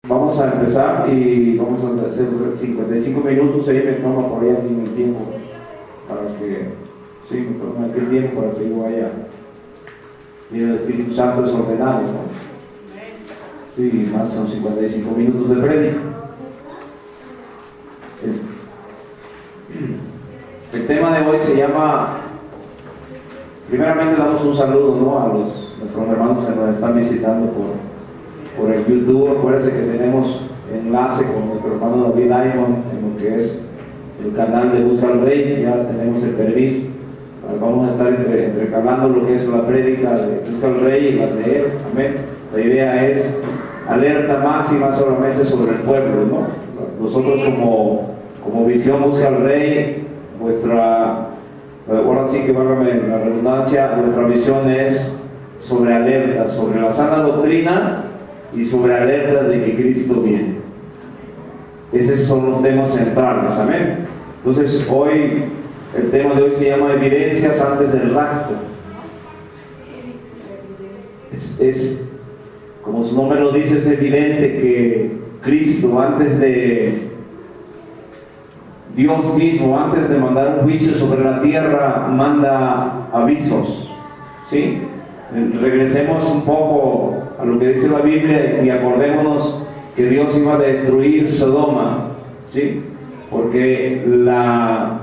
Vamos a empezar y vamos a hacer 55 minutos. Ahí me toma por ahí mi tiempo para que, sí, me toma aquel tiempo para que yo vaya. Y el Espíritu Santo es ordenado, ¿no? Sí, más son 55 minutos de prédica. El tema de hoy se llama, primeramente damos un saludo, ¿no?, a nuestros hermanos que nos están visitando por el YouTube. Acuérdense que tenemos enlace con nuestro hermano David Aymon en lo que es el canal de Busca al Rey. Ya tenemos el permiso. Vamos a estar entrecalando lo que es la prédica de Busca al Rey y la de él. Amén. La idea es alerta máxima solamente sobre el pueblo, ¿no? Nosotros como Visión Busca al Rey, ahora sí que válgame la redundancia, nuestra visión es sobre alerta, sobre la sana doctrina y sobre alerta de que Cristo viene. Esos son los temas centrales, amén. Entonces hoy, el tema de hoy se llama evidencias antes del rapto. Es como su nombre lo dice, es evidente que Cristo, antes de Dios mismo, antes de mandar un juicio sobre la tierra, manda avisos, ¿sí? Regresemos un poco a lo que dice la Biblia y acordémonos que Dios iba a destruir Sodoma, ¿sí? Porque la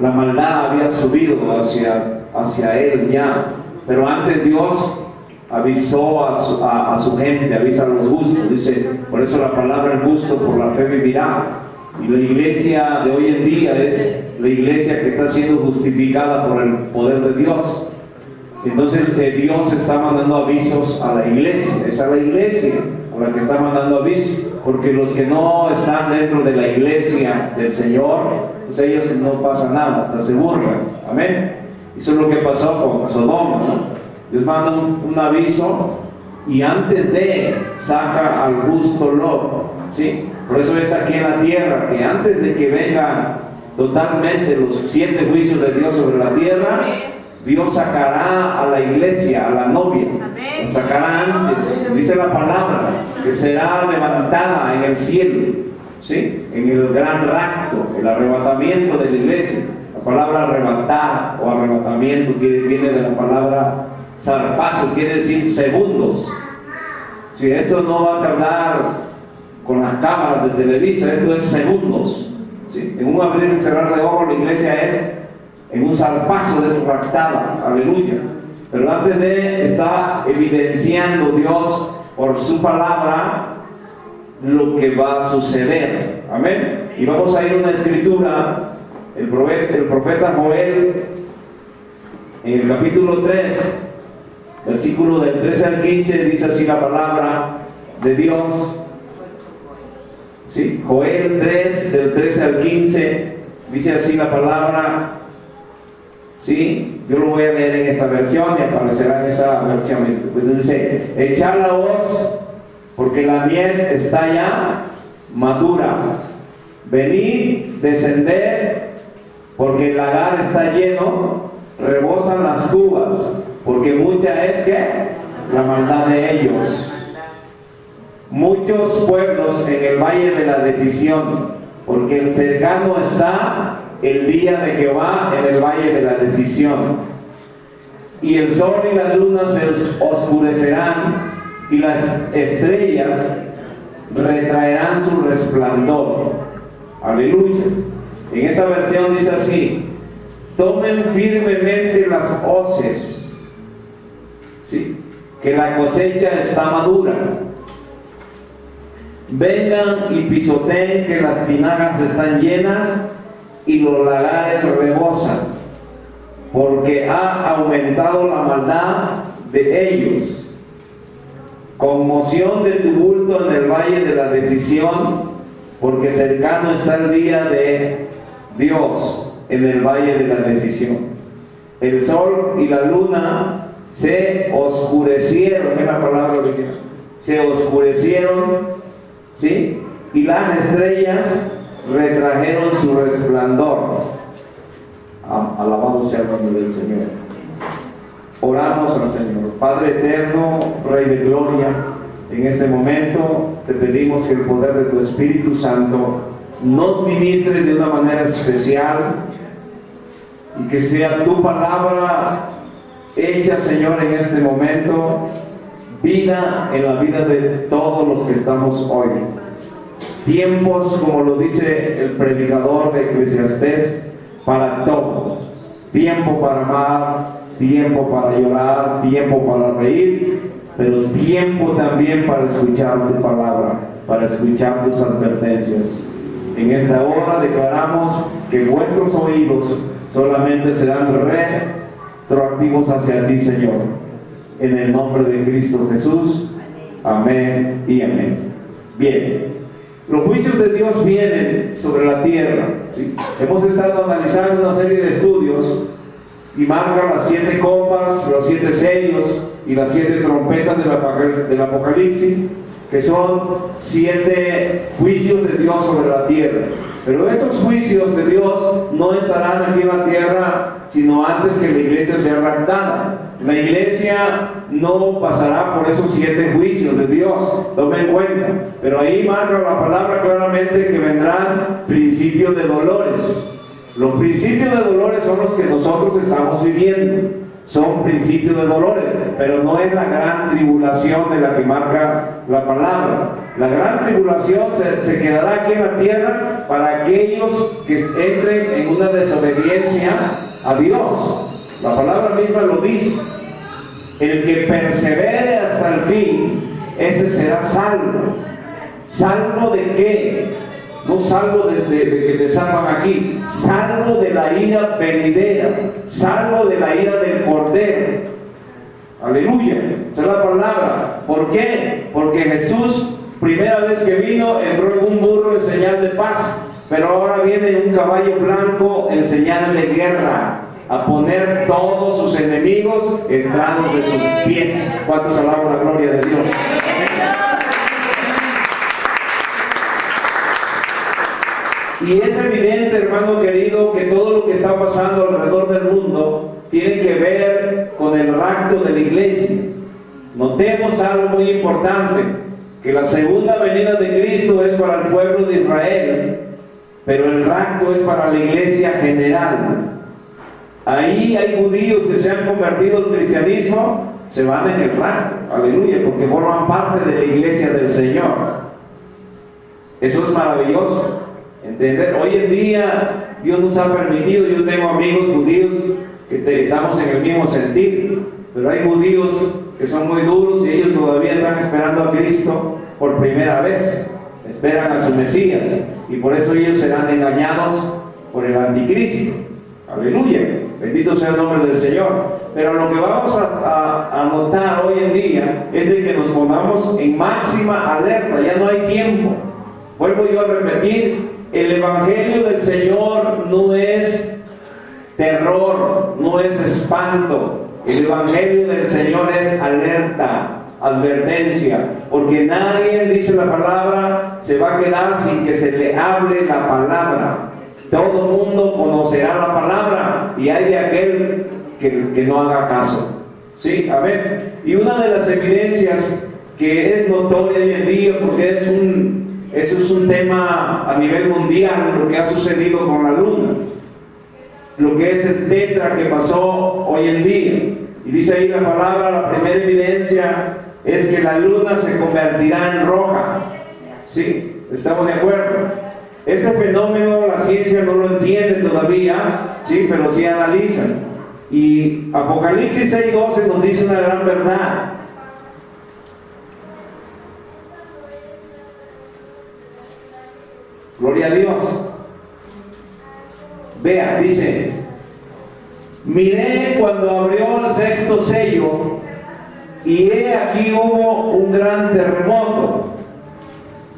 maldad había subido hacia él ya, pero antes Dios avisó a su gente, avisa a los justos, dice, por eso la palabra el justo por la fe vivirá. Y la iglesia de hoy en día es la iglesia que está siendo justificada por el poder de Dios. Entonces Dios está mandando avisos a la iglesia, es a la iglesia a la que está mandando avisos, porque los que no están dentro de la iglesia del Señor, pues ellos no pasa nada, hasta se burlan, amén. Eso es lo que pasó con Sodoma, ¿no? Dios manda un aviso y antes de saca al justo Lot, ¿sí? Por eso es aquí en la tierra que antes de que vengan totalmente los 7 juicios de Dios sobre la tierra, Dios sacará a la iglesia, a la novia, la sacará antes. Dice la palabra que será levantada en el cielo, ¿sí? En el gran rapto, el arrebatamiento de la iglesia. La palabra arrebatar o arrebatamiento viene de la palabra zarpazo, quiere decir segundos. Si esto no va a tardar con las cámaras de Televisa, esto es segundos, ¿sí? En un abrir y cerrar de ojos la iglesia es en un zarpazo desraptada, aleluya. Pero antes de está evidenciando Dios por su palabra lo que va a suceder, amén. Y vamos a ir a una escritura, el profeta Joel, en el capítulo 3, versículo del 13 al 15, dice así la palabra de Dios. ¿Sí? Joel 3, del 13 al 15, dice así la palabra. ¿Sí? Yo lo voy a leer en esta versión y aparecerá en esa versión. Pues dice: echad la voz, porque la miel está ya madura. Venid, descended, porque el lagar está lleno, rebosan las cubas, porque mucha es que la maldad de ellos. Muchos pueblos en el valle de la decisión, porque cercano está el día de Jehová en el valle de la decisión. Y el sol y la luna se oscurecerán, y las estrellas retraerán su resplandor. Aleluya. En esta versión dice así: tomen firmemente las hoces, ¿sí?, que la cosecha está madura. Vengan y pisoteen, que las tinajas están llenas y los lagares rebosan, porque ha aumentado la maldad de ellos. Conmoción de tumulto en el valle de la decisión, porque cercano está el día de Dios en el valle de la decisión. El sol y la luna se oscurecieron, es la palabra original, se oscurecieron, ¿sí? Y las estrellas retrajeron su resplandor. Alabado sea el nombre del Señor. Oramos al Señor. Padre eterno, Rey de gloria, En este momento te pedimos que el poder de tu Espíritu Santo nos ministre de una manera especial y que sea tu palabra hecha, Señor, en este momento vida en la vida de todos los que estamos hoy. Tiempos, como lo dice el predicador de Eclesiastés, para todo. Tiempo para amar, tiempo para llorar, tiempo para reír, pero tiempo también para escuchar tu palabra, para escuchar tus advertencias. En esta hora declaramos que vuestros oídos solamente serán retroactivos hacia ti, Señor. En el nombre de Cristo Jesús. Amén y amén. Bien. Los juicios de Dios vienen sobre la tierra, ¿sí? Hemos estado analizando una serie de estudios y marcan las 7 copas, los 7 sellos y las 7 trompetas del Apocalipsis, que son 7 juicios de Dios sobre la tierra. Pero esos juicios de Dios no estarán aquí en la tierra sino antes que la iglesia sea raptada. La iglesia no pasará por esos 7 juicios de Dios, tomen en cuenta. Pero ahí marca la palabra claramente que vendrán principios de dolores. Los principios de dolores son los que nosotros estamos viviendo. Son principios de dolores, pero no es la gran tribulación de la que marca la palabra. La gran tribulación se quedará aquí en la tierra para aquellos que entren en una desobediencia a Dios. La palabra misma lo dice: el que persevere hasta el fin, ese será salvo. ¿Salvo de qué? No salvo de que te salvan aquí, salvo de la ira venidera, salvo de la ira del Cordero. Aleluya, esa es la palabra. ¿Por qué? Porque Jesús, primera vez que vino, entró en un burro en señal de paz, pero ahora viene en un caballo blanco en señal de guerra, a poner todos sus enemigos estrados de sus pies. ¿Cuántos alaban la gloria de Dios? Y es evidente, hermano querido, que todo lo que está pasando alrededor del mundo tiene que ver con el rapto de la iglesia. Notemos algo muy importante, que la segunda venida de Cristo es para el pueblo de Israel, pero el rapto es para la iglesia general. Ahí hay judíos que se han convertido al cristianismo, se van en el rapto, aleluya, porque forman parte de la iglesia del Señor. Eso es maravilloso. Entender, hoy en día Dios nos ha permitido, yo tengo amigos judíos que estamos en el mismo sentido, pero hay judíos que son muy duros y ellos todavía están esperando a Cristo por primera vez, esperan a su Mesías, y por eso ellos serán engañados por el anticristo. Aleluya, bendito sea el nombre del Señor. Pero lo que vamos a notar hoy en día es de que nos pongamos en máxima alerta, ya no hay tiempo. Vuelvo yo a repetir, el Evangelio del Señor no es terror, no es espanto. El Evangelio del Señor es alerta, advertencia, porque nadie, dice la palabra, se va a quedar sin que se le hable la palabra. Todo mundo conocerá la palabra y hay de aquel que no haga caso. ¿Sí? Amén. Y una de las evidencias que es notoria hoy en día, porque eso es un tema a nivel mundial, lo que ha sucedido con la luna, lo que es el tetra que pasó hoy en día. Y dice ahí la palabra, la primera evidencia es que la luna se convertirá en roja. ¿Sí? ¿Estamos de acuerdo? Este fenómeno la ciencia no lo entiende todavía, ¿sí? Pero sí analizan. Y Apocalipsis 6:12 nos dice una gran verdad. Gloria a Dios. Vea, dice: miré cuando abrió el 6º sello, y he aquí hubo un gran terremoto.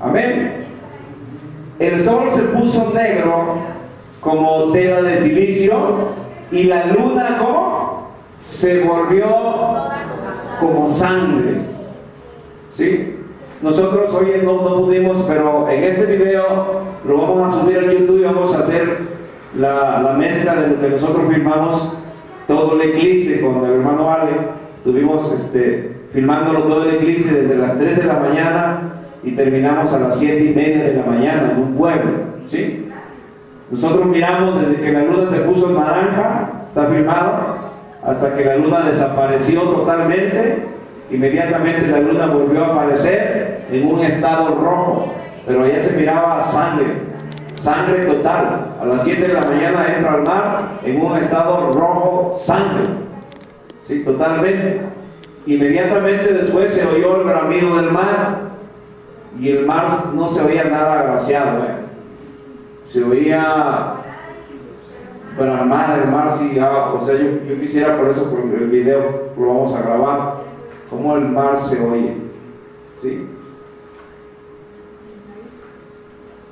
Amén. El sol se puso negro como tela de silicio, y la luna, ¿cómo? Se volvió como sangre. ¿Sí? Nosotros hoy no pudimos, pero en este video lo vamos a subir a YouTube y vamos a hacer la mezcla de lo que nosotros filmamos, todo el eclipse con el hermano Ale. Estuvimos filmándolo todo el eclipse desde las 3 de la mañana y terminamos a las 7:30 de la mañana en un pueblo, ¿sí? Nosotros miramos desde que la luna se puso naranja, está filmado, hasta que la luna desapareció totalmente. Inmediatamente la luna volvió a aparecer en un estado rojo, pero allá se miraba sangre total. A las 7 de la mañana entra al mar en un estado rojo, sangre, sí, totalmente. Inmediatamente después se oyó el bramido del mar, y el mar no se oía nada glaciado, se oía bramar el mar, sí, o sea, yo quisiera, por eso por el video lo vamos a grabar, cómo el mar se oye, ¿sí?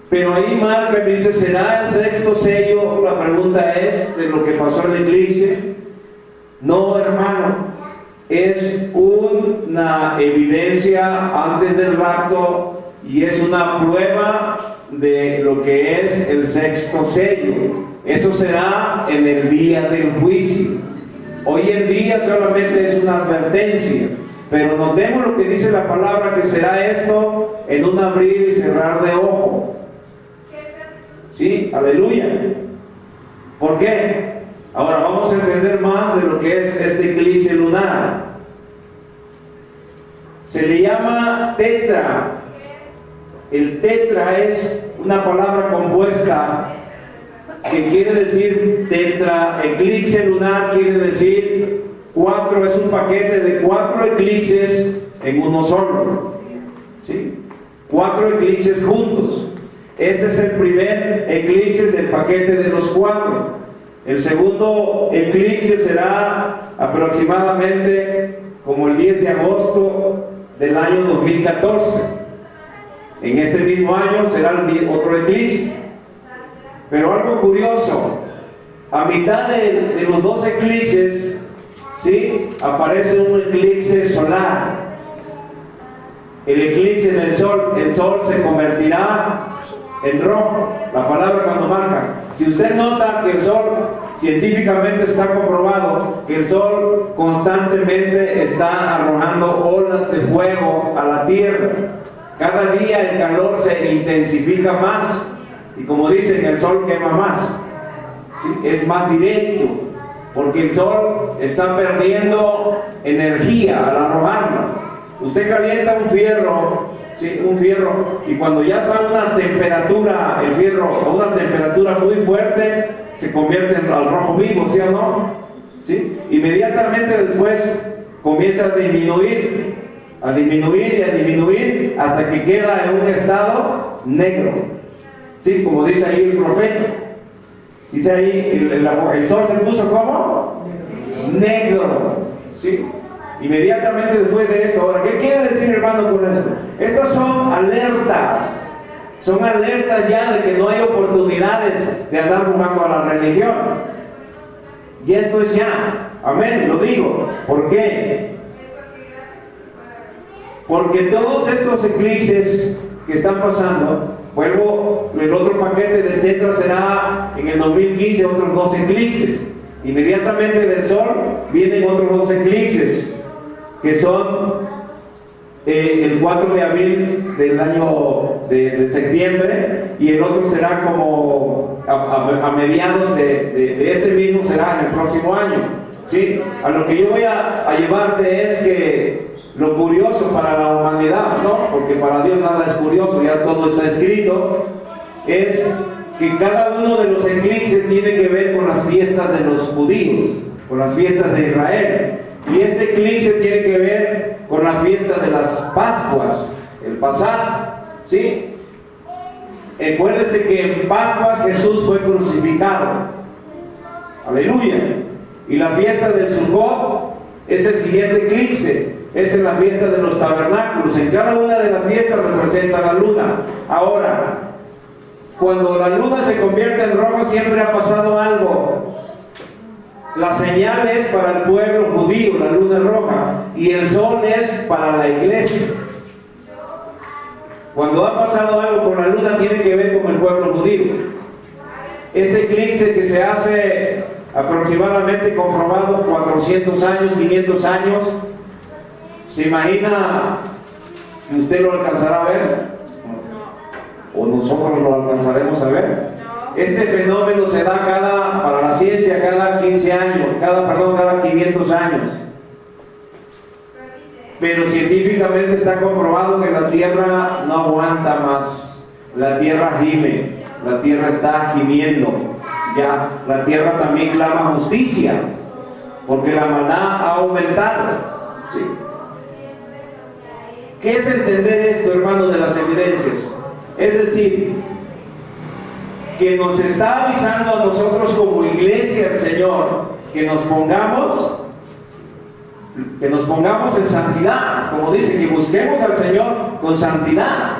Pero ahí marca y dice, ¿será el sexto sello? La pregunta es de lo que pasó en el eclipse. No, hermano, es una evidencia antes del rapto y es una prueba de lo que es el sexto sello. Eso será en el día del juicio. Hoy en día solamente es una advertencia, pero notemos lo que dice la palabra, que será esto en un abrir y cerrar de ojo. ¿Sí? Aleluya. ¿Por qué? Ahora vamos a entender más de lo que es este eclipse lunar. Se le llama tetra. El tetra es una palabra compuesta que quiere decir tetra. Eclipse lunar quiere decir 4, es un paquete de 4 eclipses en uno solo, ¿sí? 4 eclipses juntos. Este es el primer eclipse del paquete de los 4. El segundo eclipse será aproximadamente como el 10 de agosto del año 2014. En este mismo año será otro eclipse. Pero algo curioso, a mitad de los 2 eclipses, ¿sí?, aparece un eclipse solar. El eclipse del sol, el sol se convertirá en rojo. La palabra cuando marca. Si usted nota que el sol, científicamente está comprobado que el sol constantemente está arrojando olas de fuego a la tierra. Cada día el calor se intensifica más y, como dicen, el sol quema más, ¿sí? Es más directo, porque el sol está perdiendo energía al arrojarlo. Usted calienta un fierro, ¿sí?, un fierro, y cuando ya está a una temperatura, el fierro a una temperatura muy fuerte, se convierte al rojo vivo, ¿sí o no? ¿Sí? Inmediatamente después comienza a disminuir y a disminuir hasta que queda en un estado negro, ¿sí?, como dice ahí el profeta. Dice ahí, el sol se puso ¿cómo? Negro, ¿sí? Inmediatamente después de esto. Ahora, ¿qué quiere decir, hermano, con esto? Estas son alertas ya de que no hay oportunidades de andar jugando a la religión. Y esto es ya, amén, lo digo. ¿Por qué? Porque todos estos eclipses que están pasando, vuelvo, el otro paquete de tetra será en el 2015 otros 2 eclipses. Inmediatamente del sol vienen otros 2 eclipses, que son el 4 de abril del año de septiembre, y el otro será como a mediados de este mismo, será en el próximo año, ¿sí? A lo que yo voy a llevarte es que lo curioso para la humanidad, ¿no?, porque para Dios nada es curioso, ya todo está escrito, es que cada uno de los eclipses tiene que ver con las fiestas de los judíos, con las fiestas de Israel. Y este eclipse tiene que ver con la fiesta de las Pascuas, el pasado, ¿sí? Acuérdense que en Pascuas Jesús fue crucificado. Aleluya. Y la fiesta del Sukkot es el siguiente eclipse. Esa es la fiesta de los tabernáculos. En cada una de las fiestas representa la luna. Ahora, cuando la luna se convierte en rojo, siempre ha pasado algo. La señal es para el pueblo judío, la luna roja, y el sol es para la iglesia. Cuando ha pasado algo con la luna, tiene que ver con el pueblo judío. Este eclipse que se hace aproximadamente comprobado 400 años, 500 años, ¿Se imagina que usted lo alcanzará a ver? ¿O nosotros lo alcanzaremos a ver? Este fenómeno se da para la ciencia cada 15 años, cada 500 años. Pero científicamente está comprobado que la Tierra no aguanta más. La Tierra gime, la Tierra está gimiendo. Ya, la Tierra también clama justicia, porque la maldad ha aumentado. ¿Sí? ¿Qué es entender esto, hermanos, de las evidencias? Es decir, que nos está avisando a nosotros como iglesia el Señor que nos pongamos en santidad, como dice, que busquemos al Señor con santidad.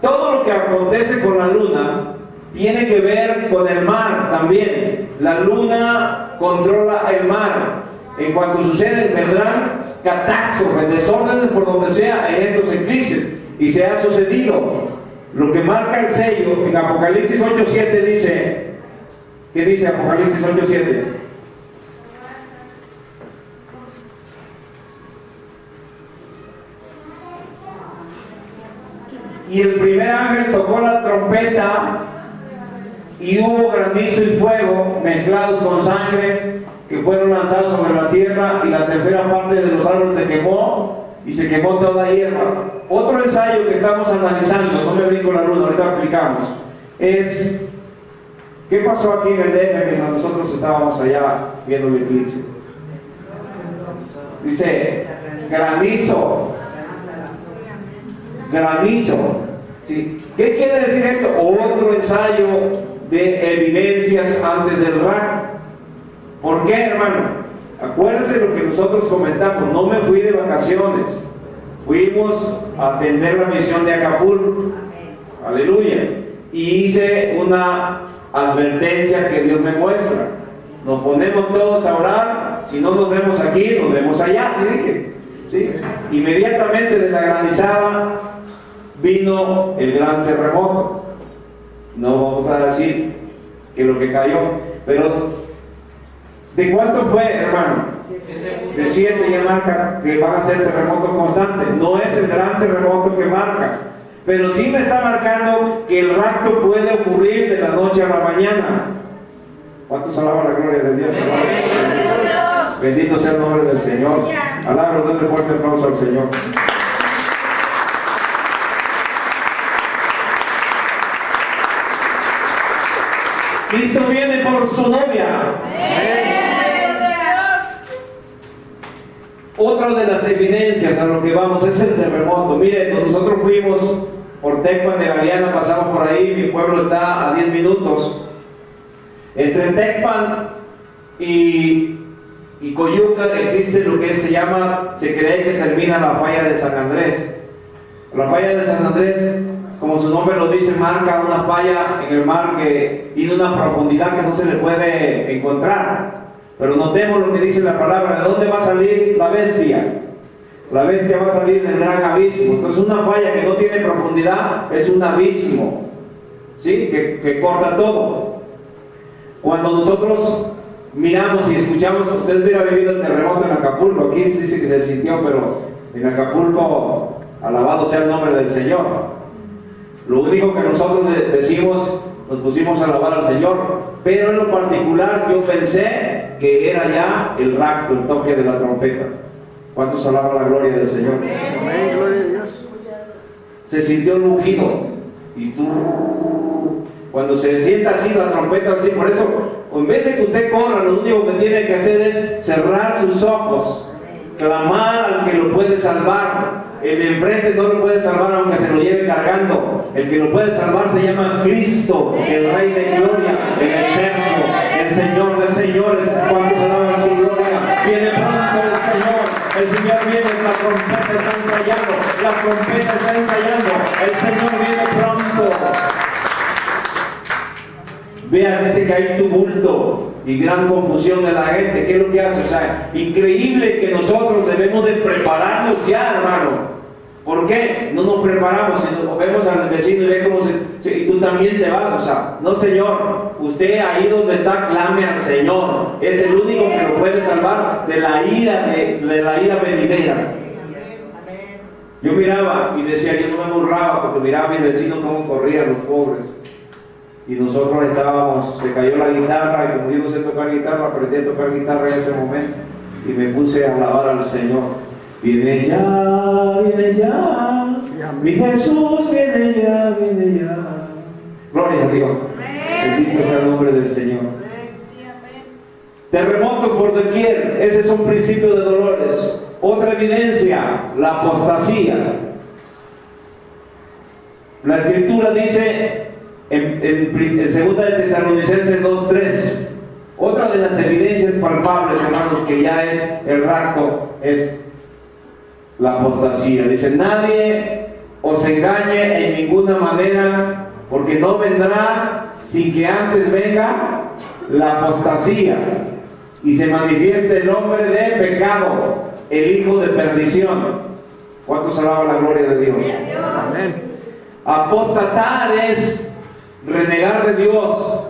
Todo lo que acontece con la luna tiene que ver con el mar también. La luna controla el mar. En cuanto sucede, vendrán catástrofes, desórdenes por donde sea en estos eclipses, y se ha sucedido. Lo que marca el sello en Apocalipsis 8:7 dice, ¿qué dice Apocalipsis 8:7? Y el primer ángel tocó la trompeta y hubo granizo y fuego mezclados con sangre que fueron lanzados sobre la tierra, y la tercera parte de los árboles se quemó y se quemó toda hierba. Otro ensayo que estamos analizando, no me brinco la luna, ahorita aplicamos, es ¿qué pasó aquí en el DF mientras nosotros estábamos allá viendo el eclipse? Dice granizo. ¿Sí? ¿Qué quiere decir esto? Otro ensayo de evidencias antes del rapto. ¿Por qué, hermano? Acuérdense lo que nosotros comentamos. No me fui de vacaciones, fuimos a atender la misión de Acapulco. Aleluya. Y hice una advertencia que Dios me muestra: nos ponemos todos a orar, si no nos vemos aquí, nos vemos allá. ¿Sí dije? ¿Sí? Inmediatamente de la granizada vino el gran terremoto. No vamos a decir que lo que cayó, pero ¿de cuánto fue, hermano? De 7, ya marca que van a ser terremotos constantes. No es el gran terremoto que marca, pero sí me está marcando que el rapto puede ocurrir de la noche a la mañana. ¿Cuántos alaban la gloria de Dios? Bendito sea el nombre del Señor. Alábalo, denle fuerte aplauso al Señor. Cristo viene por su novia. Otra de las evidencias a lo que vamos es el terremoto. Miren, nosotros fuimos por Tecpan de Galeana, pasamos por ahí, mi pueblo está a 10 minutos. Entre Tecpan y Coyuca existe lo que se cree que termina la falla de San Andrés. La falla de San Andrés, como su nombre lo dice, marca una falla en el mar que tiene una profundidad que no se le puede encontrar. Pero notemos lo que dice la palabra: ¿de dónde va a salir la bestia? La bestia va a salir del gran abismo. Entonces, una falla que no tiene profundidad es un abismo, ¿sí? que corta todo. Cuando nosotros miramos y escuchamos, usted hubiera vivido el terremoto en Acapulco, aquí se dice que se sintió, pero en Acapulco, alabado sea el nombre del Señor. Lo único que nosotros decimos, nos pusimos a alabar al Señor, pero en lo particular yo pensé que era ya el rapto, el toque de la trompeta. ¿Cuántos alaban la gloria del Señor? Amén, gloria a Dios. Se sintió un ungido y tú, cuando se sienta así la trompeta, así, por eso, en vez de que usted corra, lo único que tiene que hacer es cerrar sus ojos, clamar al que lo puede salvar. El de enfrente no lo puede salvar aunque se lo lleve cargando. El que lo puede salvar se llama Cristo, el Rey de Gloria, el Eterno, el Señor de señores. ¿Cuántos alaban su gloria? Viene pronto el Señor. El Señor viene, la trompeta está ensayando. La trompeta está ensayando. El Señor viene pronto. Vean, dice que hay tumulto y gran confusión de la gente. ¿Qué es lo que hace? O sea, increíble que nosotros debemos de prepararnos ya, hermano. ¿Por qué? No nos preparamos, sino vemos al vecino y ve cómo y tú también te vas. O sea, no, Señor, usted ahí donde está, clame al Señor. Es el único que lo puede salvar de la ira, de la ira venidera. Yo miraba y decía, yo no me burlaba, porque miraba a mis vecinos cómo corrían los pobres. Y nosotros estábamos, se cayó la guitarra, y como yo no sé tocar guitarra, aprendí a tocar guitarra en ese momento. Y me puse a alabar al Señor. Viene ya, mi Jesús viene ya, viene ya. Gloria a Dios. Bendito sea el nombre del Señor. Terremotos por doquier, ese es un principio de dolores. Otra evidencia, la apostasía. La Escritura dice en 2 de Tesalonicenses 2:3, otra de las evidencias palpables, hermanos, que ya es el rapto, es la apostasía. Dice, nadie os engañe en ninguna manera, porque no vendrá sin que antes venga la apostasía y se manifieste el hombre de pecado, el hijo de perdición. ¿Cuántos alaban la gloria de Dios? Amén. Apostatar es renegar de Dios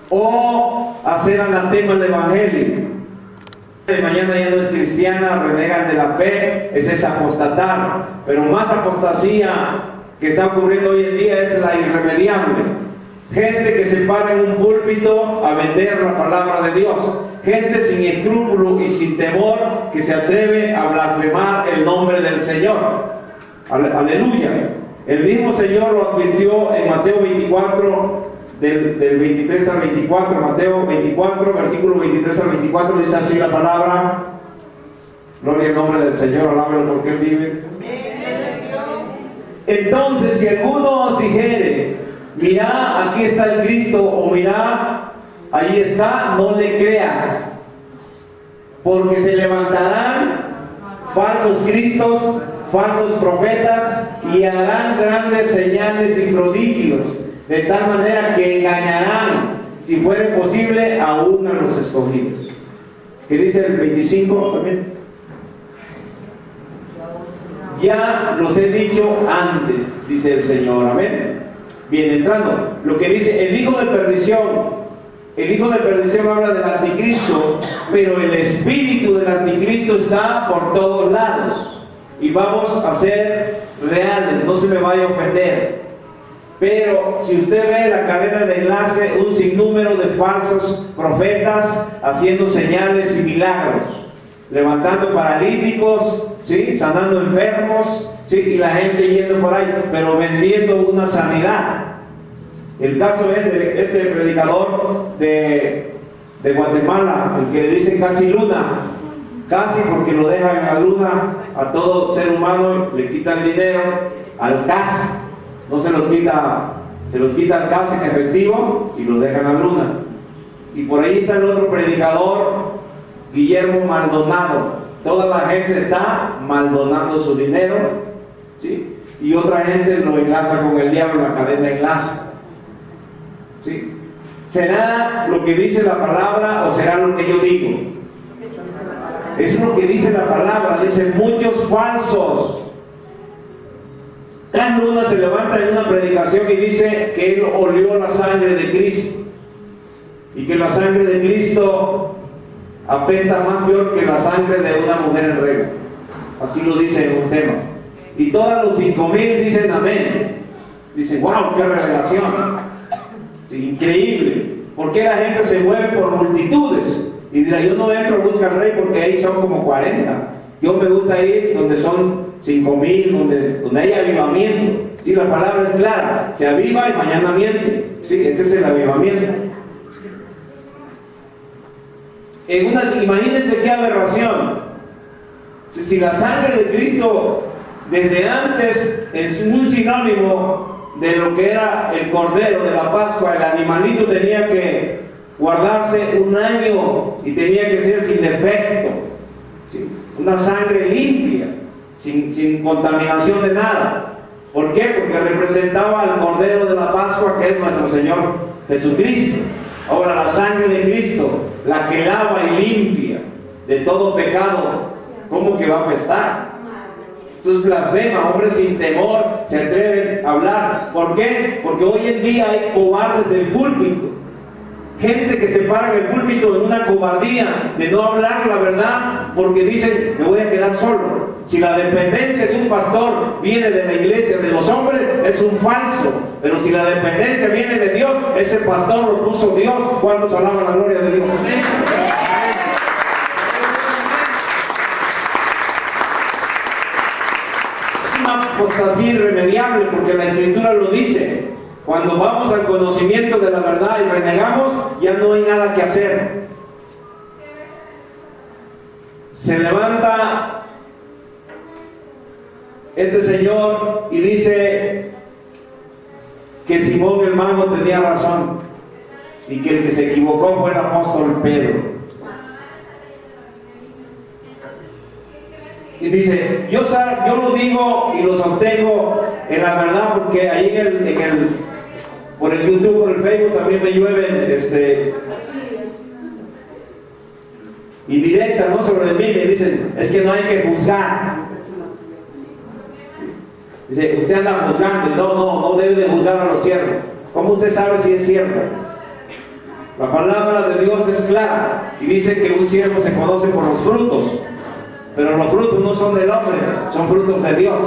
o hacer anatema al evangelio. De mañana ya no es cristiana, renegan de la fe, es apostatar. Pero más apostasía que está ocurriendo hoy en día es la irremediable. Gente que se para en un púlpito a vender la palabra de Dios. Gente sin escrúpulo y sin temor que se atreve a blasfemar el nombre del Señor. Aleluya. El mismo Señor lo advirtió en Mateo 24, del 23 al 24, Mateo 24, versículo 23 al 24, dice así la palabra. Gloria al nombre del Señor, alábelo porque Él vive. Entonces, si alguno os dijere, mirá, aquí está el Cristo, o mirá, ahí está, no le creas, porque se levantarán falsos cristos, falsos profetas, y harán grandes señales y prodigios, de tal manera que engañarán, si fuere posible, aún a los escogidos. ¿Qué dice el 25 también? Ya los he dicho antes, dice el Señor. Amén. Bien, entrando, lo que dice el hijo de perdición. El hijo de perdición habla del anticristo, pero el espíritu del anticristo está por todos lados. Y vamos a ser reales, no se me vaya a ofender. Pero si usted ve la cadena de enlace, un sinnúmero de falsos profetas haciendo señales y milagros, levantando paralíticos, ¿sí?, sanando enfermos, ¿sí?, y la gente yendo por ahí, pero vendiendo una sanidad. El caso es de este predicador de Guatemala, el que le dicen casi luna, casi porque lo dejan en la luna a todo ser humano, le quitan dinero al casi. No se los quita, se los quita el cash en efectivo y los dejan a la luna. Y por ahí está el otro predicador, Guillermo Maldonado. Toda la gente está maldonando su dinero, ¿sí?, y otra gente lo enlaza con el diablo, la cadena enlace, ¿sí? ¿Será lo que dice la palabra o será lo que yo digo? Es lo que dice la palabra. Dice muchos falsos. Cada Luna se levanta en una predicación y dice que él olió la sangre de Cristo y que la sangre de Cristo apesta más peor que la sangre de una mujer en regla. Así lo dice en un tema. Y todos los 5,000 dicen amén. Dicen, wow, qué revelación. Sí, increíble. ¿Por qué la gente se mueve por multitudes? Y dirá, yo no entro a buscar rey porque ahí son como 40. Yo me gusta ir donde son 5,000, donde hay avivamiento. Sí, la palabra es clara, se aviva y mañana miente. Sí, ese es el avivamiento. Imagínense qué aberración. Si la sangre de Cristo desde antes es un sinónimo de lo que era el cordero de la Pascua, el animalito tenía que guardarse 1 año y tenía que ser sin defecto, ¿sí?, una sangre limpia, sin contaminación de nada. ¿Por qué? Porque representaba al Cordero de la Pascua, que es nuestro Señor Jesucristo. Ahora la sangre de Cristo, la que lava y limpia de todo pecado, ¿cómo que va a apestar? Esto es blasfema. Hombres sin temor se atreven a hablar. ¿Por qué? Porque hoy en día hay cobardes del púlpito. Gente que se para en el púlpito en una cobardía de no hablar la verdad porque dicen, me voy a quedar solo. Si la dependencia de un pastor viene de la iglesia, de los hombres, es un falso. Pero si la dependencia viene de Dios, ese pastor lo puso Dios. ¿Cuántos alaban la gloria de Dios? Es una apostasía irremediable porque la Escritura lo dice. Cuando vamos al conocimiento de la verdad y renegamos, ya no hay nada que hacer. Se levanta este señor y dice que Simón el mago tenía razón y que el que se equivocó fue el apóstol Pedro. Y dice, yo lo digo y lo sostengo en la verdad porque ahí por el YouTube, por el Facebook también me llueven indirectas, ¿no? Sobre mí me dicen, es que no hay que juzgar. Dice, usted anda juzgando. No debe de juzgar a los siervos. ¿Cómo usted sabe si es siervo? La palabra de Dios es clara y dice que un siervo se conoce por los frutos, pero los frutos no son del hombre, son frutos de Dios.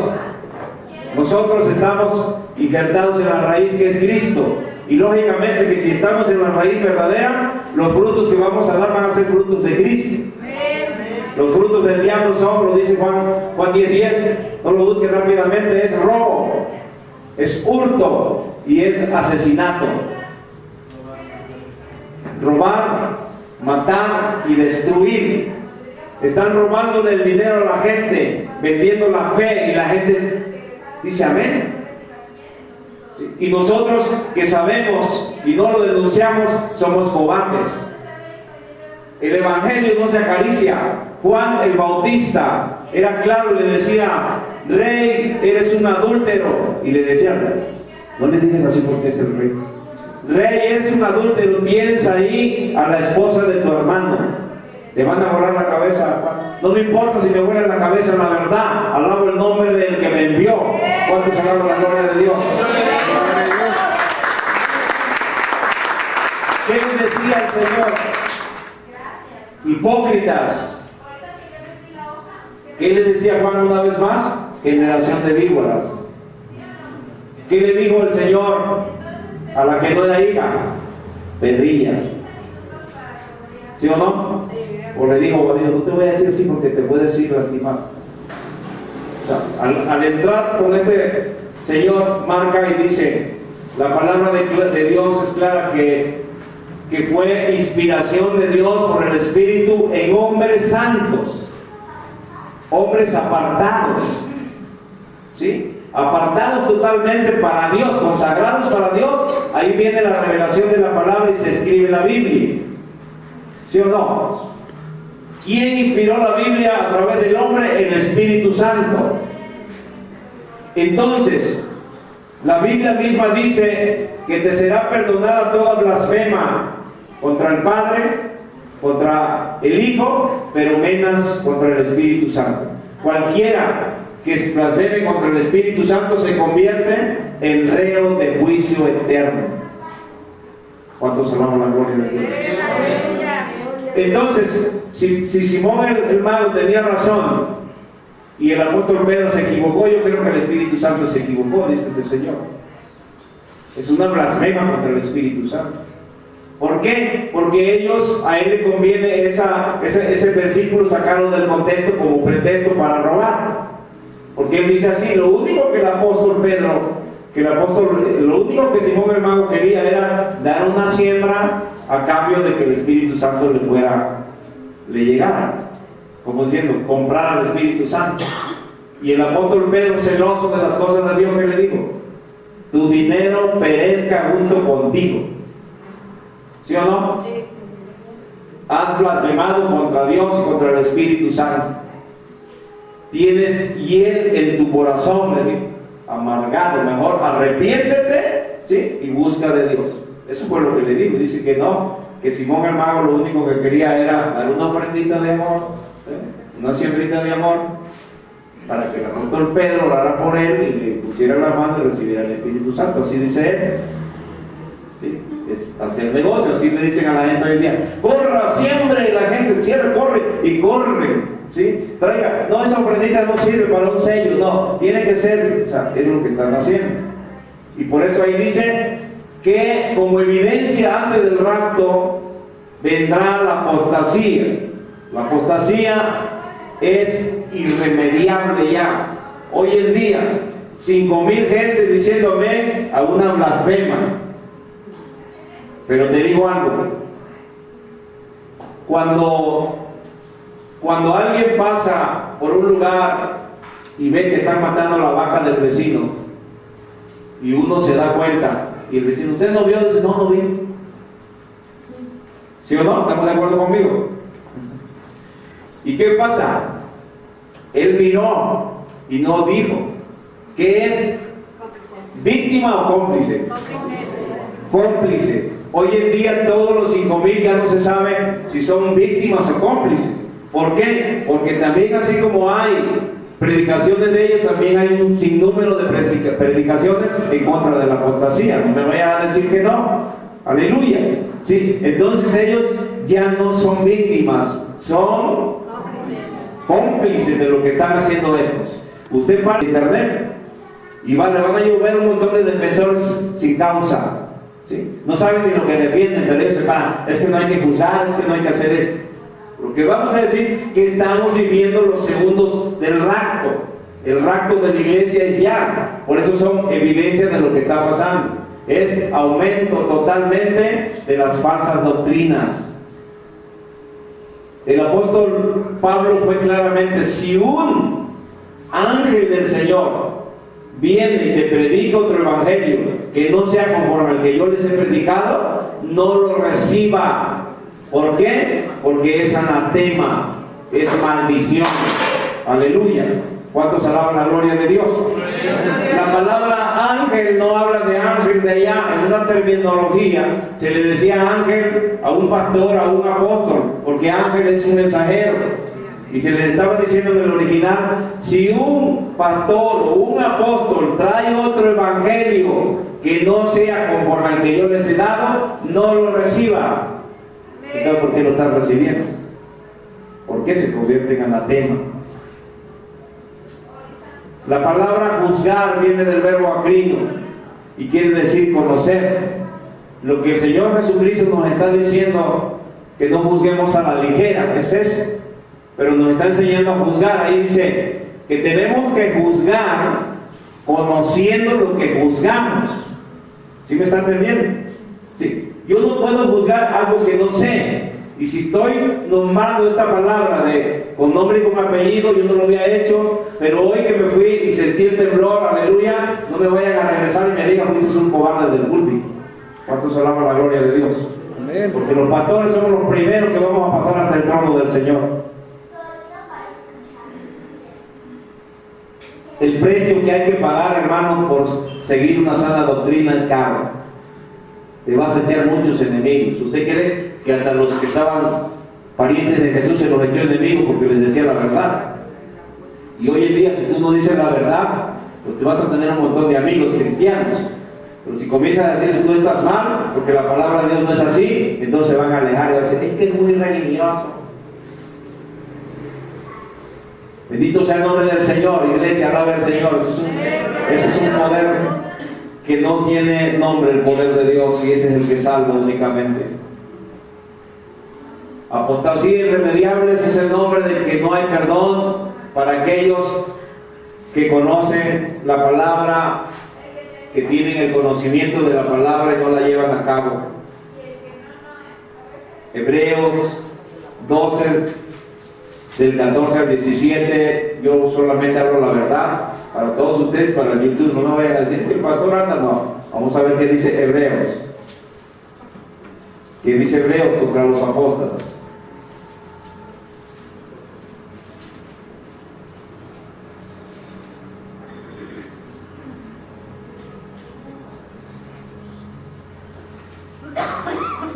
Nosotros estamos injertados en la raíz que es Cristo, y lógicamente que si estamos en la raíz verdadera, los frutos que vamos a dar van a ser frutos de Cristo. Los frutos del diablo son, lo dice Juan 10:10, no lo busquen rápidamente, es robo, es hurto y es asesinato. Robar, matar y destruir. Están robándole el dinero a la gente, vendiendo la fe, y la gente dice amén. Y nosotros que sabemos y no lo denunciamos, somos cobardes. El evangelio no se acaricia. Juan el Bautista era claro y le decía, rey, eres un adúltero. Y le decía, no le digas así porque es el rey. Rey, eres un adúltero, tienes ahí a la esposa de tu hermano. Te van a borrar la cabeza. No me importa si me vuelan la cabeza, la verdad. Alabo el nombre del que me envió. ¿Cuántos alaban la gloria de Dios? ¿Qué le decía el Señor? Hipócritas. ¿Qué le decía Juan una vez más? Generación de víboras. ¿Qué le dijo el Señor a la que no era hija? Perrilla. ¿Sí o no? O le dijo, bueno, no te voy a decir así porque te puedes ir lastimado. O sea, al entrar con este Señor, marca y dice, la palabra de Dios es clara que fue inspiración de Dios por el Espíritu en hombres santos, hombres apartados, ¿sí? Apartados totalmente para Dios, consagrados para Dios. Ahí viene la revelación de la palabra y se escribe la Biblia. ¿Sí o no? ¿Quién inspiró la Biblia a través del hombre? El Espíritu Santo. Entonces, la Biblia misma dice que te será perdonada toda blasfema contra el Padre, contra el Hijo, pero menos contra el Espíritu Santo. Cualquiera que blasfeme contra el Espíritu Santo se convierte en reo de juicio eterno. ¿Cuántos alaban la gloria de Dios? Entonces, si Simón el mago tenía razón y el apóstol Pedro se equivocó, yo creo que el Espíritu Santo se equivocó, dice el Señor. Es una blasfema contra el Espíritu Santo. ¿Por qué? Porque a él le conviene ese versículo sacarlo del contexto como pretexto para robar. Porque él dice así, lo único que lo único que Simón el mago quería era dar una siembra a cambio de que el Espíritu Santo le llegara. Como diciendo, comprar al Espíritu Santo. Y el apóstol Pedro, celoso de las cosas de Dios, ¿qué le dijo? Tu dinero perezca junto contigo. ¿Sí o no? Has blasfemado contra Dios y contra el Espíritu Santo. Tienes hiel en tu corazón, le dijo, amargado. Mejor arrepiéntete, ¿sí? Y busca de Dios. Eso fue lo que le dijo. Dice que no, que Simón el mago lo único que quería era dar una ofrendita de amor, ¿sí? Una siembrita de amor, para que el apóstol Pedro orara por él y le pusiera la mano y recibiera el Espíritu Santo. Así dice él. ¿Sí? Es hacer negocio. Así le dicen a la gente hoy en día: corra, siembre. La gente cierra, corre y corre. ¿Sí? Traiga, no, esa ofrendita no sirve para un sello, no, tiene que ser, o sea, es lo que están haciendo. Y por eso ahí dice que como evidencia antes del rapto vendrá la apostasía. La apostasía es irremediable ya. Hoy en día, 5,000 gente diciéndome a una blasfema. Pero te digo algo: cuando alguien pasa por un lugar y ve que están matando a la vaca del vecino, y uno se da cuenta, y el vecino: ¿usted no vio? Dice: no, no vi. ¿Sí o no? ¿Estamos de acuerdo conmigo? ¿Y qué pasa? Él miró y no dijo. ¿Qué es? ¿Víctima o cómplice? Cómplice. Hoy en día todos los 5,000 ya no se sabe si son víctimas o cómplices. ¿Por qué? Porque también, así como hay predicaciones de ellos, también hay un sinnúmero de predicaciones en contra de la apostasía. No me vaya a decir que no. Aleluya. Sí, entonces ellos ya no son víctimas, son cómplices de lo que están haciendo estos. Usted para internet y le van a llover un montón de defensores sin causa. ¿Sí? No saben ni lo que defienden, pero ellos se paran. Es que no hay que juzgar, es que no hay que hacer esto. Porque vamos a decir que estamos viviendo los segundos del rapto. El rapto de la iglesia es ya. Por eso son evidencias de lo que está pasando. Es aumento totalmente de las falsas doctrinas. El apóstol Pablo fue claramente: si un ángel del Señor viene y te predica otro evangelio que no sea conforme al que yo les he predicado, no lo reciba. ¿Por qué? Porque es anatema, es maldición. Aleluya. ¿Cuántos alaban la gloria de Dios? La palabra ángel no habla de ángel de allá. En una terminología se le decía ángel a un pastor, a un apóstol, porque ángel es un mensajero. Y se le estaba diciendo en el original: si un pastor o un apóstol trae otro evangelio que no sea conforme al que yo les he dado, no lo reciba. Entonces, ¿por qué lo están recibiendo? ¿Por qué se convierte en anatema? La palabra juzgar viene del verbo acrino y quiere decir conocer. Lo que el Señor Jesucristo nos está diciendo, que no juzguemos a la ligera, es eso. Pero nos está enseñando a juzgar. Ahí dice que tenemos que juzgar conociendo lo que juzgamos. ¿Sí me está entendiendo? Sí. Yo no puedo juzgar algo que no sé. Y si estoy nombrando esta palabra con nombre y con apellido, yo no lo había hecho, pero hoy que me fui y sentí el temblor, aleluya, no me vayan a regresar y me digan: fuiste un cobarde del púlpito. ¿Cuántos alaban la gloria de Dios? Amén. Porque los pastores somos los primeros que vamos a pasar ante el trono del Señor. El precio que hay que pagar, hermano, por seguir una sana doctrina es caro. Te vas a echar muchos enemigos. ¿Usted cree que hasta los que estaban parientes de Jesús se los echó enemigos porque les decía la verdad? Y hoy en día, si tú no dices la verdad, pues te vas a tener un montón de amigos cristianos. Pero si comienzas a decir: tú estás mal, porque la palabra de Dios no es así, entonces se van a alejar y van a decir: es que es muy religioso. Bendito sea el nombre del Señor, iglesia, alaba al Señor. Ese es un poder que no tiene nombre, el poder de Dios, y ese es el que salva únicamente. Apostasía irremediable es el nombre del que no hay perdón para aquellos que conocen la palabra, que tienen el conocimiento de la palabra y no la llevan a cabo. Hebreos 12, del 14 al 17, yo solamente hablo la verdad para todos ustedes, para el YouTube. No me vayan a decir que el pastor anda, no. Vamos a ver qué dice Hebreos. ¿Qué dice Hebreos contra los apóstoles?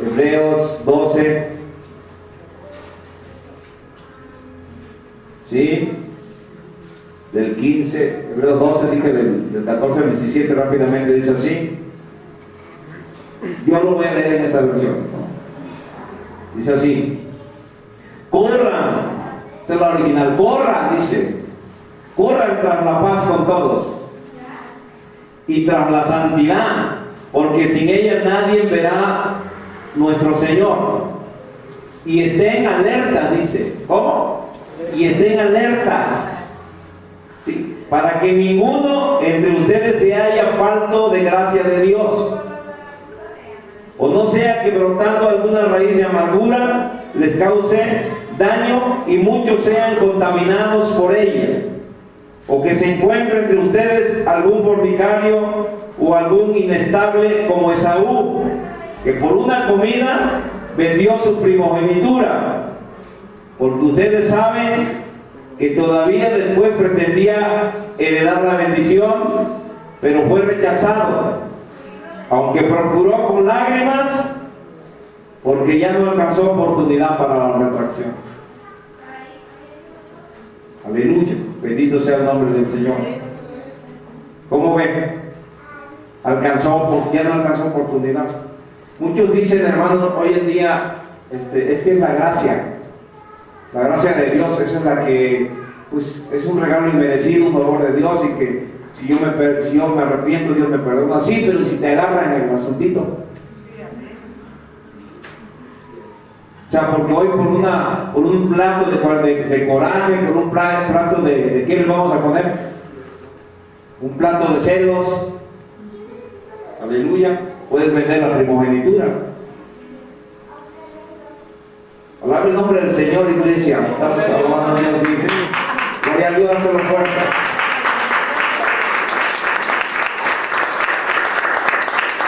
Hebreos 12. ¿Sí? del 15, Hebreos 12, dije del 14 al 17 rápidamente, dice así. Yo lo voy a leer en esta versión, ¿no? Dice así: corran, esta es la original, corran, dice, corran tras la paz con todos y tras la santidad, porque sin ella nadie verá nuestro Señor. Y estén alertas, dice. ¿Cómo? Y estén alertas, ¿sí? Para que ninguno entre ustedes se haya falto de gracia de Dios, o no sea que brotando alguna raíz de amargura les cause daño y muchos sean contaminados por ella, o que se encuentre entre ustedes algún fornicario o algún inestable como Esaú, que por una comida vendió su primogenitura, porque ustedes saben que todavía después pretendía heredar la bendición, pero fue rechazado, aunque procuró con lágrimas, porque ya no alcanzó oportunidad para la retracción. Aleluya, bendito sea el nombre del Señor. ¿Cómo ven? Ya no alcanzó oportunidad. Muchos dicen, hermanos, hoy en día, es que es la gracia de Dios, esa es la que, pues, es un regalo inmerecido, un favor de Dios, y que si yo me arrepiento, Dios me perdona. Sí, pero si te agarran en el asuntito. O sea, porque hoy por un plato de coraje, por un plato de ¿qué le vamos a poner? Un plato de celos. Aleluya. Puedes vender la primogenitura. Alabe el nombre del Señor, iglesia. Estamos alabando a Dios. Gloria a Dios, hazlo fuerte.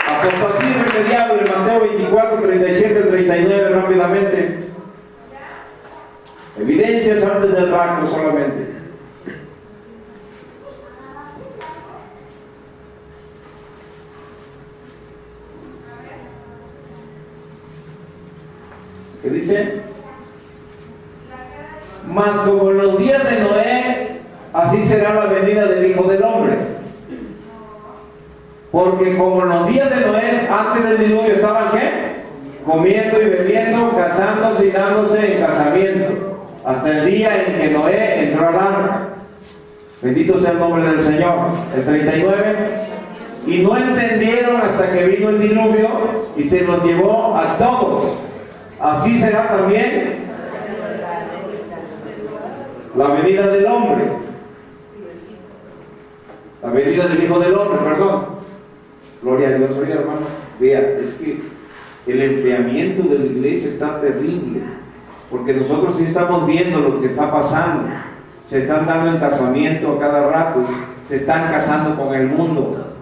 Apostasía irremediable, Mateo 24, 37, 39, rápidamente. Evidencias antes del rapto solamente. ¿Qué dice? Mas como en los días de Noé, así será la venida del Hijo del Hombre. Porque como en los días de Noé, antes del diluvio, estaban ¿qué? Comiendo y bebiendo, casándose y dándose en casamiento, hasta el día en que Noé entró al arca. Bendito sea el nombre del Señor. El 39. Y no entendieron hasta que vino el diluvio y se los llevó a todos. Así será también la venida del hombre. La venida del Hijo del Hombre, perdón. Gloria a Dios, oye hermano. Vea, es que el enfriamiento de la iglesia está terrible, porque nosotros sí estamos viendo lo que está pasando. Se están dando en casamiento a cada rato, se están casando con el mundo.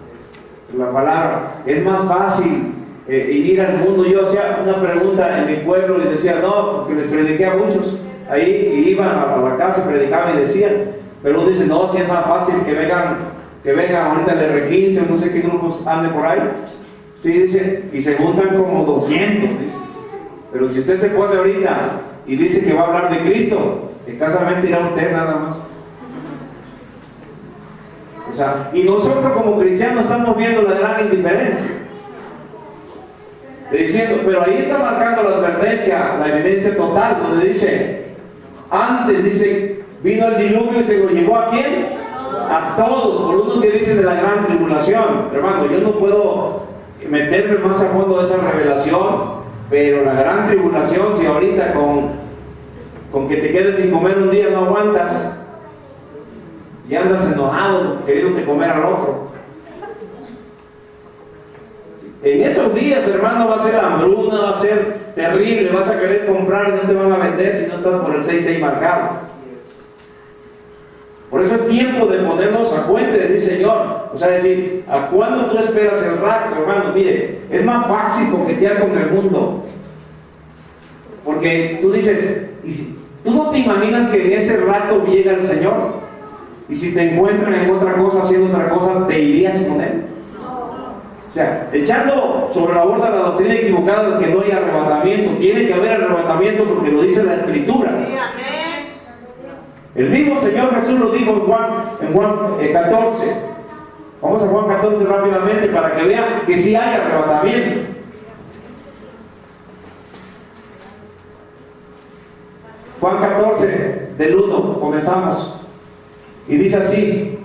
La palabra, es más fácil ir al mundo. Yo hacía una pregunta en mi pueblo y decía, no, porque les prediqué a muchos ahí, y iban a la casa, predicaban y decían, pero uno dice, no, si es más fácil que vengan ahorita el R15, no sé qué grupos anden por ahí. Sí, dice, y se juntan como 200, dice. Pero si usted se pone ahorita y dice que va a hablar de Cristo, escasamente irá usted nada más. O sea, y nosotros como cristianos estamos viendo la gran indiferencia. Diciendo, pero ahí está marcando la advertencia, la evidencia total, donde dice, antes dice, vino el diluvio y se lo llevó ¿a quién? A todos, por uno que dice de la gran tribulación. Hermano, yo no puedo meterme más a fondo de esa revelación, pero la gran tribulación, si ahorita con que te quedes sin comer un día no aguantas y andas enojado queriéndote comer al otro, en esos días, hermano, va a ser hambruna, va a ser terrible, vas a querer comprar y no te van a vender si no estás por el 6.6 marcado. Por eso es tiempo de ponernos a cuenta y decir, Señor, o sea, decir, ¿a cuándo tú esperas el rapto, hermano? Mire, es más fácil coquetear con el mundo, porque tú dices, ¿y si tú no te imaginas que en ese rato llega el Señor? Y si te encuentran en otra cosa, haciendo otra cosa, ¿te irías con Él? O sea, echando sobre la borda la doctrina equivocada de que no hay arrebatamiento. Tiene que haber arrebatamiento porque lo dice la Escritura. El mismo Señor Jesús lo dijo en Juan 14. Vamos a Juan 14 rápidamente para que vean que sí hay arrebatamiento. Juan 14, del 1, comenzamos. Y dice así: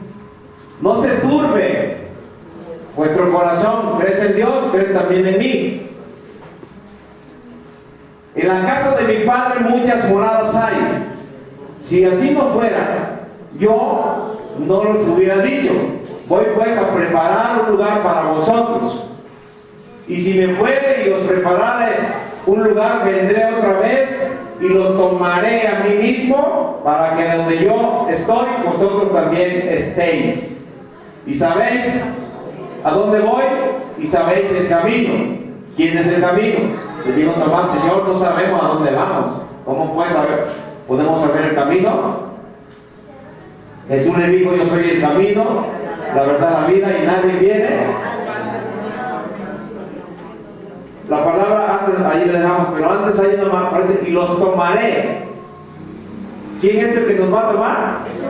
no se turbe vuestro corazón, crees en Dios, crees también en mí. En la casa de mi Padre muchas moradas hay. Si así no fuera, yo no los hubiera dicho. Voy pues a preparar un lugar para vosotros. Y si me fuere y os preparare un lugar, vendré otra vez y los tomaré a mí mismo, para que donde yo estoy, vosotros también estéis. Y sabéis a dónde voy y sabéis el camino. ¿Quién es el camino? Le digo Tomás: Señor, no sabemos a dónde vamos. ¿Cómo puedes saber? ¿Podemos saber el camino? Jesús le dijo: yo soy el camino, la verdad, la vida, y nadie viene. La palabra antes, ahí le dejamos, pero antes ahí nomás aparece: y los tomaré. ¿Quién es el que nos va a tomar? Jesús.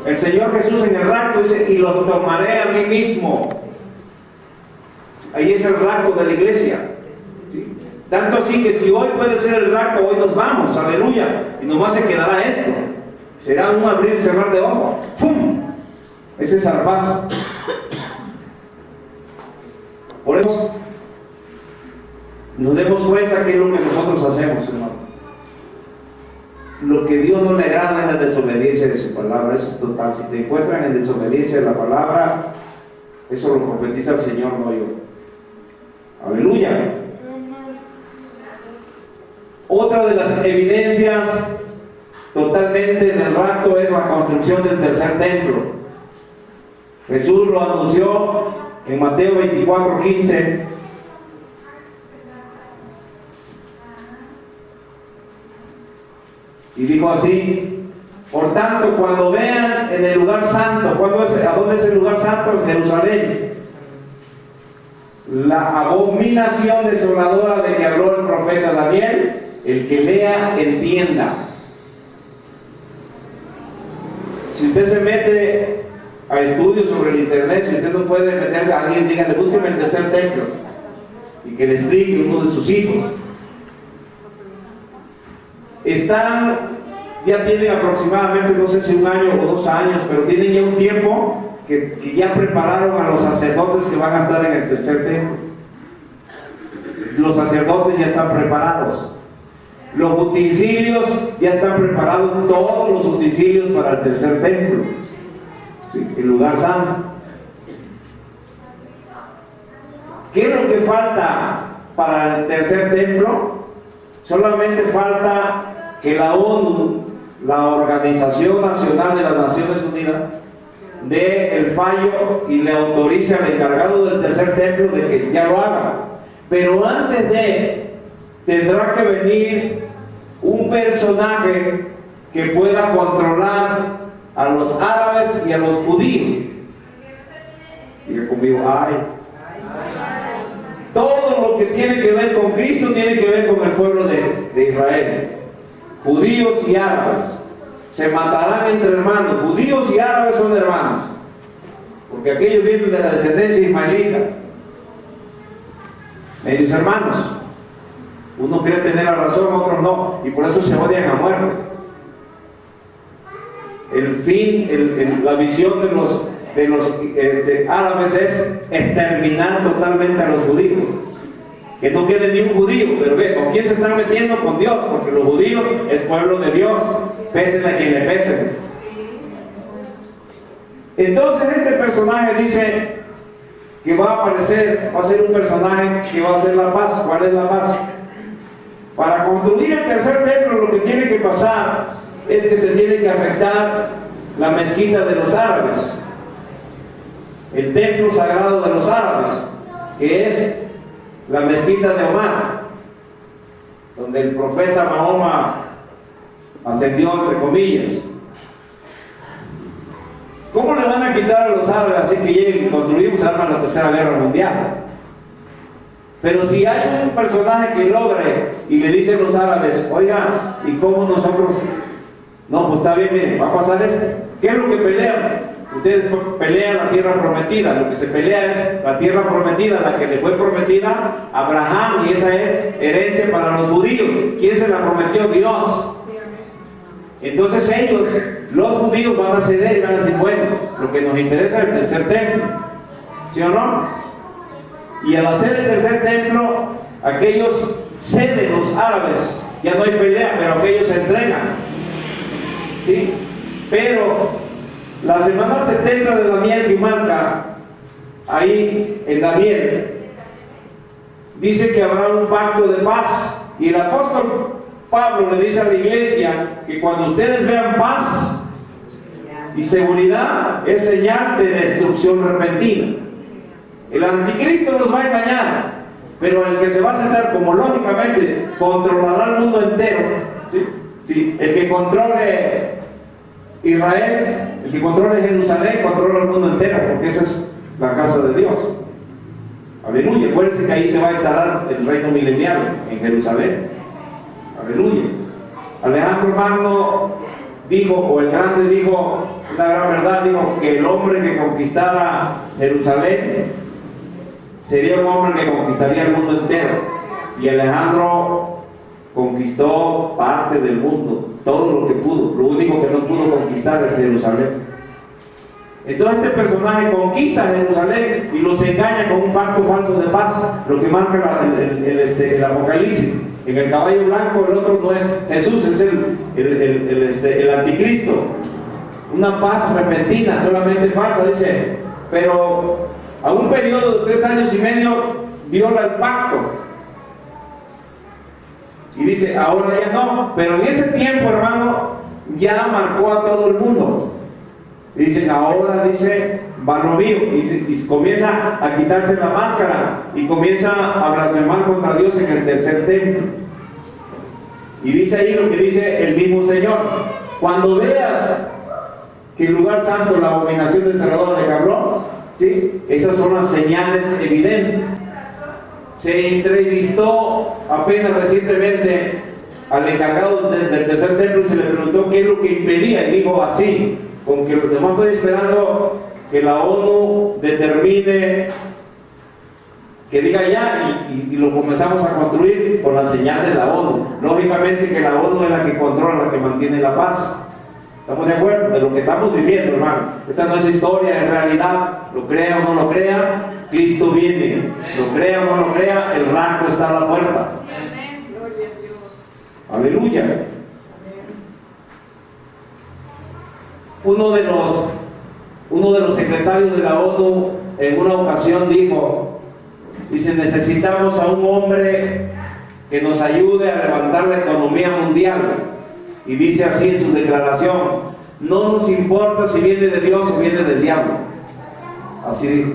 El Señor Jesús en el rapto dice: y los tomaré a mí mismo. Ahí es el rapto de la iglesia. ¿Sí? Tanto así que si hoy puede ser el rapto, hoy nos vamos, aleluya, y nomás se quedará esto. Será un abrir y cerrar de ojos. ¡Pum! Ese zarpazo. Por eso nos demos cuenta que es lo que nosotros hacemos, hermano. Lo que Dios no le agrada es la desobediencia de su palabra. Eso es total. Si te encuentran en desobediencia de la palabra, eso lo profetiza el Señor, no yo. Aleluya. Otra de las evidencias totalmente del rapto es la construcción del tercer templo. Jesús lo anunció en Mateo 24:15. Y dijo así: por tanto, cuando vean en el lugar santo, ¿a dónde es el lugar santo? En Jerusalén, la abominación desoladora de que habló el profeta Daniel, el que lea, entienda. Si usted se mete a estudios sobre el internet, si usted no puede meterse a alguien, dígale: búsqueme el tercer templo, y que le explique uno de sus hijos. Ya tienen aproximadamente, no sé si 1 año o 2 años, pero tienen ya un tiempo que ya prepararon a los sacerdotes que van a estar en el tercer templo. Los sacerdotes ya están preparados. Los utensilios ya están preparados, todos los utensilios para el tercer templo, ¿sí? El lugar santo. ¿Qué es lo que falta para el tercer templo? Solamente falta que la ONU, la Organización Nacional de las Naciones Unidas, dé el fallo y le autorice al encargado del tercer templo de que ya lo haga. Pero antes tendrá que venir un personaje que pueda controlar a los árabes y a los judíos. Diga conmigo: ay. Todo lo que tiene que ver con Cristo tiene que ver con el pueblo de Israel. Judíos y árabes se matarán entre hermanos. Judíos y árabes son hermanos, porque aquellos vienen de la descendencia ismaelita, medios hermanos. Unos creen tener la razón, otros no, y por eso se odian a muerte. El fin, la visión de los árabes es exterminar totalmente a los judíos, que no quede ni un judío. Pero ve, ¿con quién se están metiendo? Con Dios, porque los judíos es pueblo de Dios, pesen a quien le pesen. Entonces este personaje dice que va a aparecer, va a ser un personaje que va a hacer la paz. ¿Cuál es la paz? Para construir el tercer templo, lo que tiene que pasar es que se tiene que afectar la mezquita de los árabes, el templo sagrado de los árabes, que es la mezquita de Omar, donde el profeta Mahoma ascendió, entre comillas. ¿Cómo le van a quitar a los árabes así que lleguen y construimos armas en la Tercera Guerra Mundial? Pero si hay un personaje que logre y le dice a los árabes: oiga, ¿y cómo nosotros No, pues está bien, miren, va a pasar esto. ¿Qué es lo que pelean? Ustedes pelean la tierra prometida. Lo que se pelea es la tierra prometida, la que le fue prometida a Abraham, y esa es herencia para los judíos. ¿Quién se la prometió? Dios. Entonces ellos, los judíos, van a ceder y van a decir, bueno, lo que nos interesa es el tercer templo, ¿sí o no? Y al hacer el tercer templo, aquellos ceden, los árabes, ya no hay pelea, pero aquellos se entregan, ¿sí? Pero la semana 70 de Daniel que marca ahí en Daniel, dice que habrá un pacto de paz, y el apóstol Pablo le dice a la iglesia que cuando ustedes vean paz y seguridad, es señal de destrucción repentina. El anticristo nos va a engañar, pero el que se va a sentar, como lógicamente controlará el mundo entero, ¿sí? Sí, el que controle Israel, el que controle Jerusalén, controla el mundo entero, porque esa es la casa de Dios. Aleluya. Acuérdense que ahí se va a instalar el reino milenial, en Jerusalén. Aleluya. Alejandro Magno dijo, o el grande dijo, una gran verdad, dijo que el hombre que conquistara Jerusalén sería un hombre que conquistaría el mundo entero. Y Alejandro conquistó parte del mundo, todo lo que pudo. Lo único que no pudo conquistar es Jerusalén. Entonces este personaje conquista Jerusalén y los engaña con un pacto falso de paz, lo que marca el Apocalipsis. En el caballo blanco el otro no es Jesús, es el anticristo. Una paz repentina, solamente falsa, dice. Pero a un periodo de 3 años y medio viola el pacto. Y dice, ahora ya no. Pero en ese tiempo, hermano, ya marcó a todo el mundo. Dicen, ahora dice, Barromío, y comienza a quitarse la máscara y comienza a blasfemar contra Dios en el tercer templo. Y dice ahí lo que dice el mismo Señor: cuando veas que el lugar santo, la abominación desoladora de Cabrón, ¿sí? Esas son las señales evidentes. Se entrevistó apenas recientemente al encargado del tercer templo y se le preguntó qué es lo que impedía, y dijo así: con que los demás estoy esperando que la ONU determine, que diga ya, y lo comenzamos a construir con la señal de la ONU. Lógicamente que la ONU es la que controla, la que mantiene la paz. ¿Estamos de acuerdo? De lo que estamos viviendo, hermano. Esta no es historia, es realidad. Lo crea o no lo crea, Cristo viene. Lo crea o no lo crea, el rapto está a la puerta. Aleluya. Uno de los secretarios de la ONU en una ocasión dice, necesitamos a un hombre que nos ayude a levantar la economía mundial. Y dice así en su declaración: no nos importa si viene de Dios o viene del diablo. Así dijo.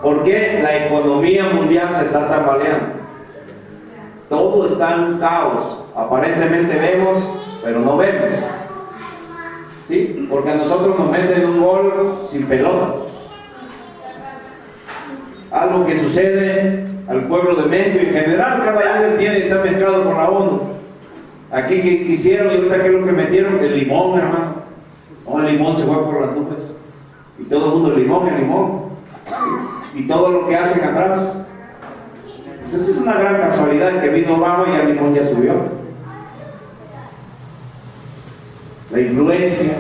Porque la economía mundial se está tambaleando. Todo está en un caos. Aparentemente vemos, pero no vemos. ¿Sí? Porque a nosotros nos meten un gol sin pelota. Algo que sucede al pueblo de México y en general cada líder tiene y está mezclado con la ONU. Aquí que hicieron, y ahorita que es lo que metieron, el limón, hermano. Oh, el limón se fue por las nubes. Y todo el mundo, el limón. Y todo lo que hacen atrás. Pues eso es una gran casualidad, que vino Obama y el limón ya subió. La influencia,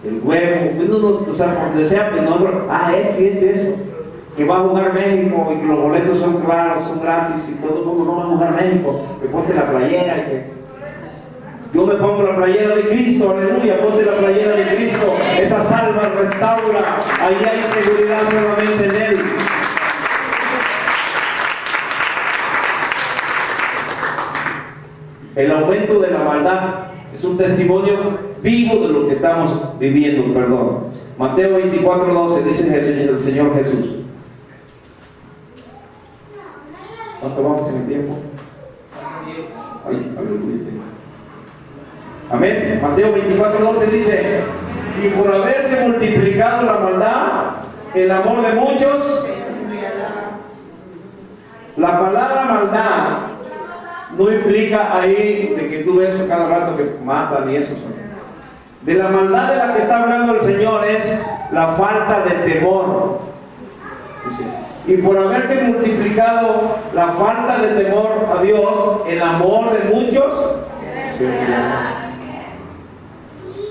el huevo, o sea, por desea, pues nosotros, eso, que va a jugar México y que los boletos son claros, son gratis y todo el mundo no va a jugar México, que ponte la playera y que yo me pongo la playera de Cristo, aleluya, ponte la playera de Cristo, esa salva, restaura, ahí hay seguridad solamente en Él. El aumento de la maldad es un testimonio vivo de lo que estamos viviendo, perdón. Mateo 24:12 dice el Señor Jesús. ¿Cuánto vamos en el tiempo? Ay, aleluya. Amén. Mateo 24:12 dice: y por haberse multiplicado la maldad, el amor de muchos. La palabra maldad no implica ahí de que tú ves cada rato que matan y eso. De la maldad de la que está hablando el Señor es la falta de temor. Y por haberse multiplicado la falta de temor a Dios, el amor de muchos se enfriará.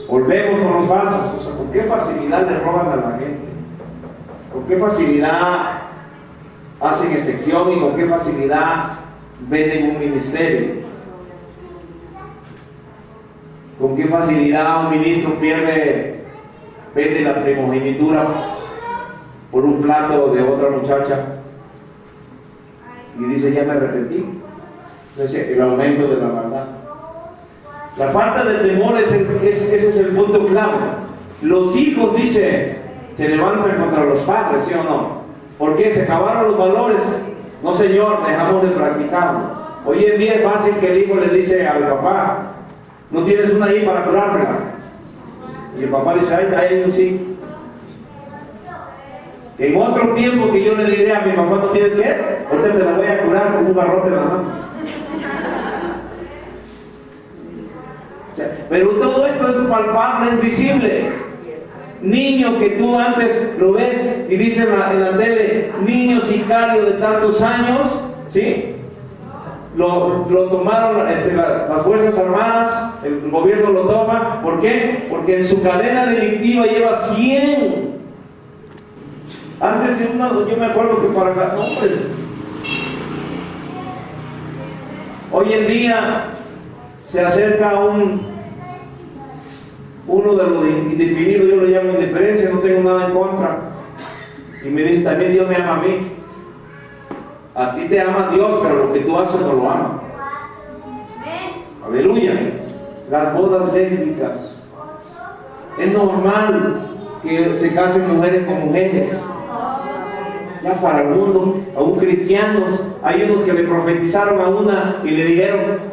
Volvemos con los falsos. O sea, ¿con qué facilidad le roban a la gente? ¿Con qué facilidad hacen excepción y con qué facilidad venden un ministerio? ¿Con qué facilidad un ministro vende la primogenitura por un plato de otra muchacha y dice, ya me arrepentí? Entonces, el aumento de la maldad. La falta de temor, ese es el punto clave. Los hijos, dice, se levantan contra los padres, ¿sí o no? ¿Por qué? Se acabaron los valores. No, señor, dejamos de practicarlo. Hoy en día es fácil que el hijo le dice al papá, no tienes una ahí para curármela. Y el papá dice, ay, hay un sí. En otro tiempo que yo le diré a mi papá, no tienes que, ahorita te la voy a curar con un garrote en la mano. Pero todo esto es palpable, es visible. Niño que tú antes lo ves y dice en la tele, niño sicario de tantos años, ¿sí? Lo tomaron las Fuerzas Armadas, el gobierno lo toma. ¿Por qué? Porque en su cadena delictiva lleva 100. Antes yo me acuerdo que para las nombres. Hoy en día se acerca uno de los indefinidos, yo lo llamo indiferencia, no tengo nada en contra, y me dice, también Dios me ama a mí. A ti te ama Dios, pero lo que tú haces no lo ama. Aleluya. Las bodas lésbicas, es normal que se casen mujeres con mujeres. Ya para el mundo, aún cristianos, hay unos que le profetizaron a una y le dijeron,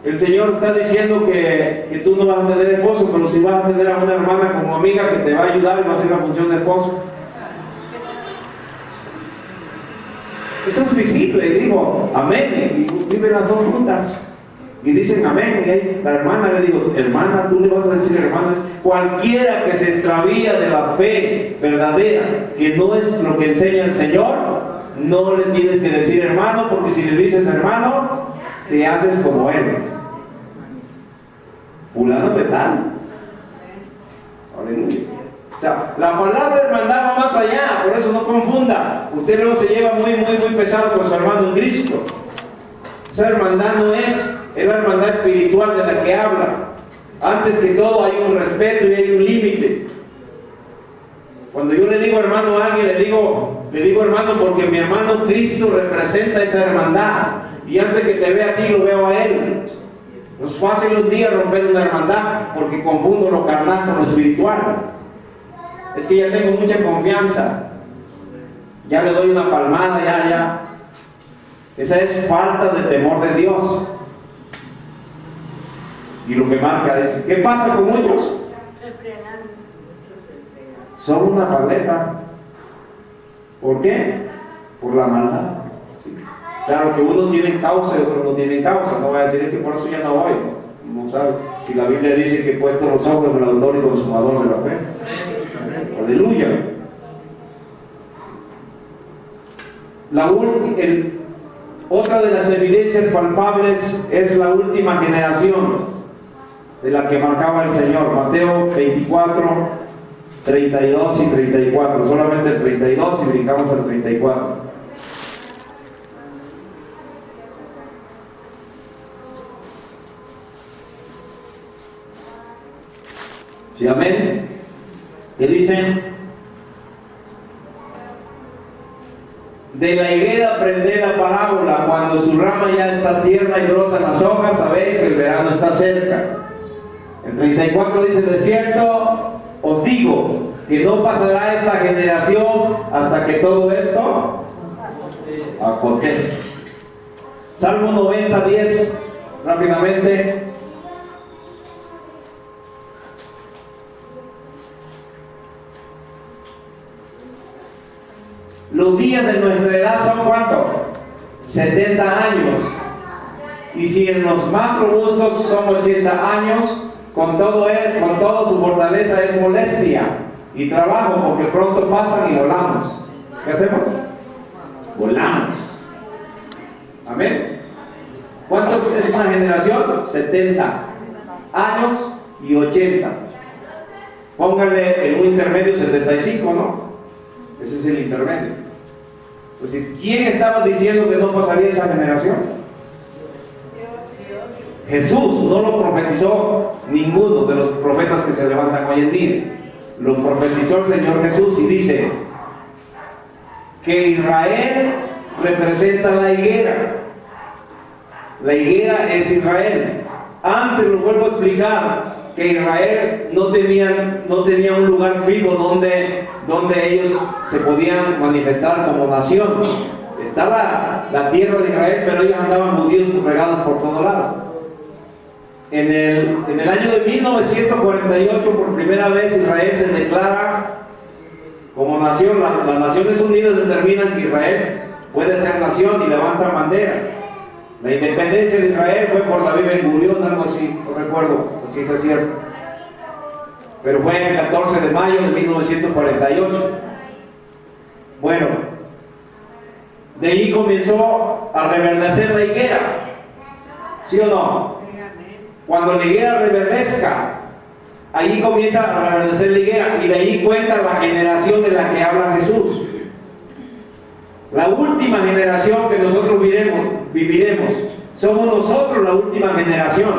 el Señor está diciendo que tú no vas a tener esposo, pero si vas a tener a una hermana como amiga que te va a ayudar y va a hacer la función de esposo. Esto es visible, y digo, amén, y viven las dos juntas, y dicen amén, y ahí la hermana le digo, hermana, tú le vas a decir hermana, cualquiera que se extravía de la fe verdadera, que no es lo que enseña el Señor, no le tienes que decir hermano, porque si le dices hermano, te haces como él. Fulano de tal. Aleluya. O sea, la palabra hermandad va más allá, por eso no confunda. Usted luego se lleva muy pesado con su hermano en Cristo. Esa hermandad no es la hermandad espiritual de la que habla. Antes que todo hay un respeto y hay un límite. Cuando yo le digo hermano a alguien, le digo hermano porque mi hermano Cristo representa esa hermandad. Y antes que te vea a ti, lo veo a Él. No es fácil un día romper una hermandad porque confundo lo carnal con lo espiritual. Es que ya tengo mucha confianza. Ya le doy una palmada, ya. Esa es falta de temor de Dios. Y lo que marca es, ¿qué pasa con muchos? Son una paleta. ¿Por qué? Por la maldad. Claro que unos tienen causa y otros no tienen causa. No voy a decir es que por eso ya no voy. No sabe. Si la Biblia dice que he puesto los ojos en el autor y consumador de la fe. Aleluya. Otra de las evidencias palpables es la última generación de la que marcaba el Señor. Mateo 24, 32 y 34. Solamente el 32 y brincamos al 34. ¿Sí, amén? ¿Qué dicen? De la higuera aprended la parábola, cuando su rama ya está tierna y brotan las hojas, sabéis que el verano está cerca. El 34 dice, de cierto os digo, que no pasará esta generación hasta que todo esto acontezca. Salmo 90, 10, rápidamente. Los días de nuestra edad son ¿cuánto? 70 años. Y si en los más robustos son 80 años, con todo su fortaleza es molestia y trabajo, porque pronto pasan y volamos. ¿Qué hacemos? Volamos. Amén. ¿Cuántos es una generación? 70 años y 80. Póngale en un intermedio 75, ¿no? Ese es el intermedio. Es decir, ¿quién estaba diciendo que no pasaría esa generación? Jesús. No lo profetizó ninguno de los profetas que se levantan hoy en día. Lo profetizó el Señor Jesús y dice que Israel representa la higuera. La higuera es Israel. Antes lo vuelvo a explicar, que Israel no tenía un lugar fijo donde ellos se podían manifestar como nación. Está la tierra de Israel, pero ellos andaban judíos regados por todo lado. En el año de 1948, por primera vez, Israel se declara como nación. Las Naciones Unidas determinan que Israel puede ser nación y levantan bandera. La independencia de Israel fue por David Ben-Gurión, algo así, no recuerdo, si es cierto. Pero fue el 14 de mayo de 1948. Bueno, de ahí comenzó a reverdecer la higuera. ¿Sí o no? Cuando la higuera reverdezca, ahí comienza a reverdecer la higuera, y de ahí cuenta la generación de la que habla Jesús. La última generación que nosotros viviremos, somos nosotros la última generación.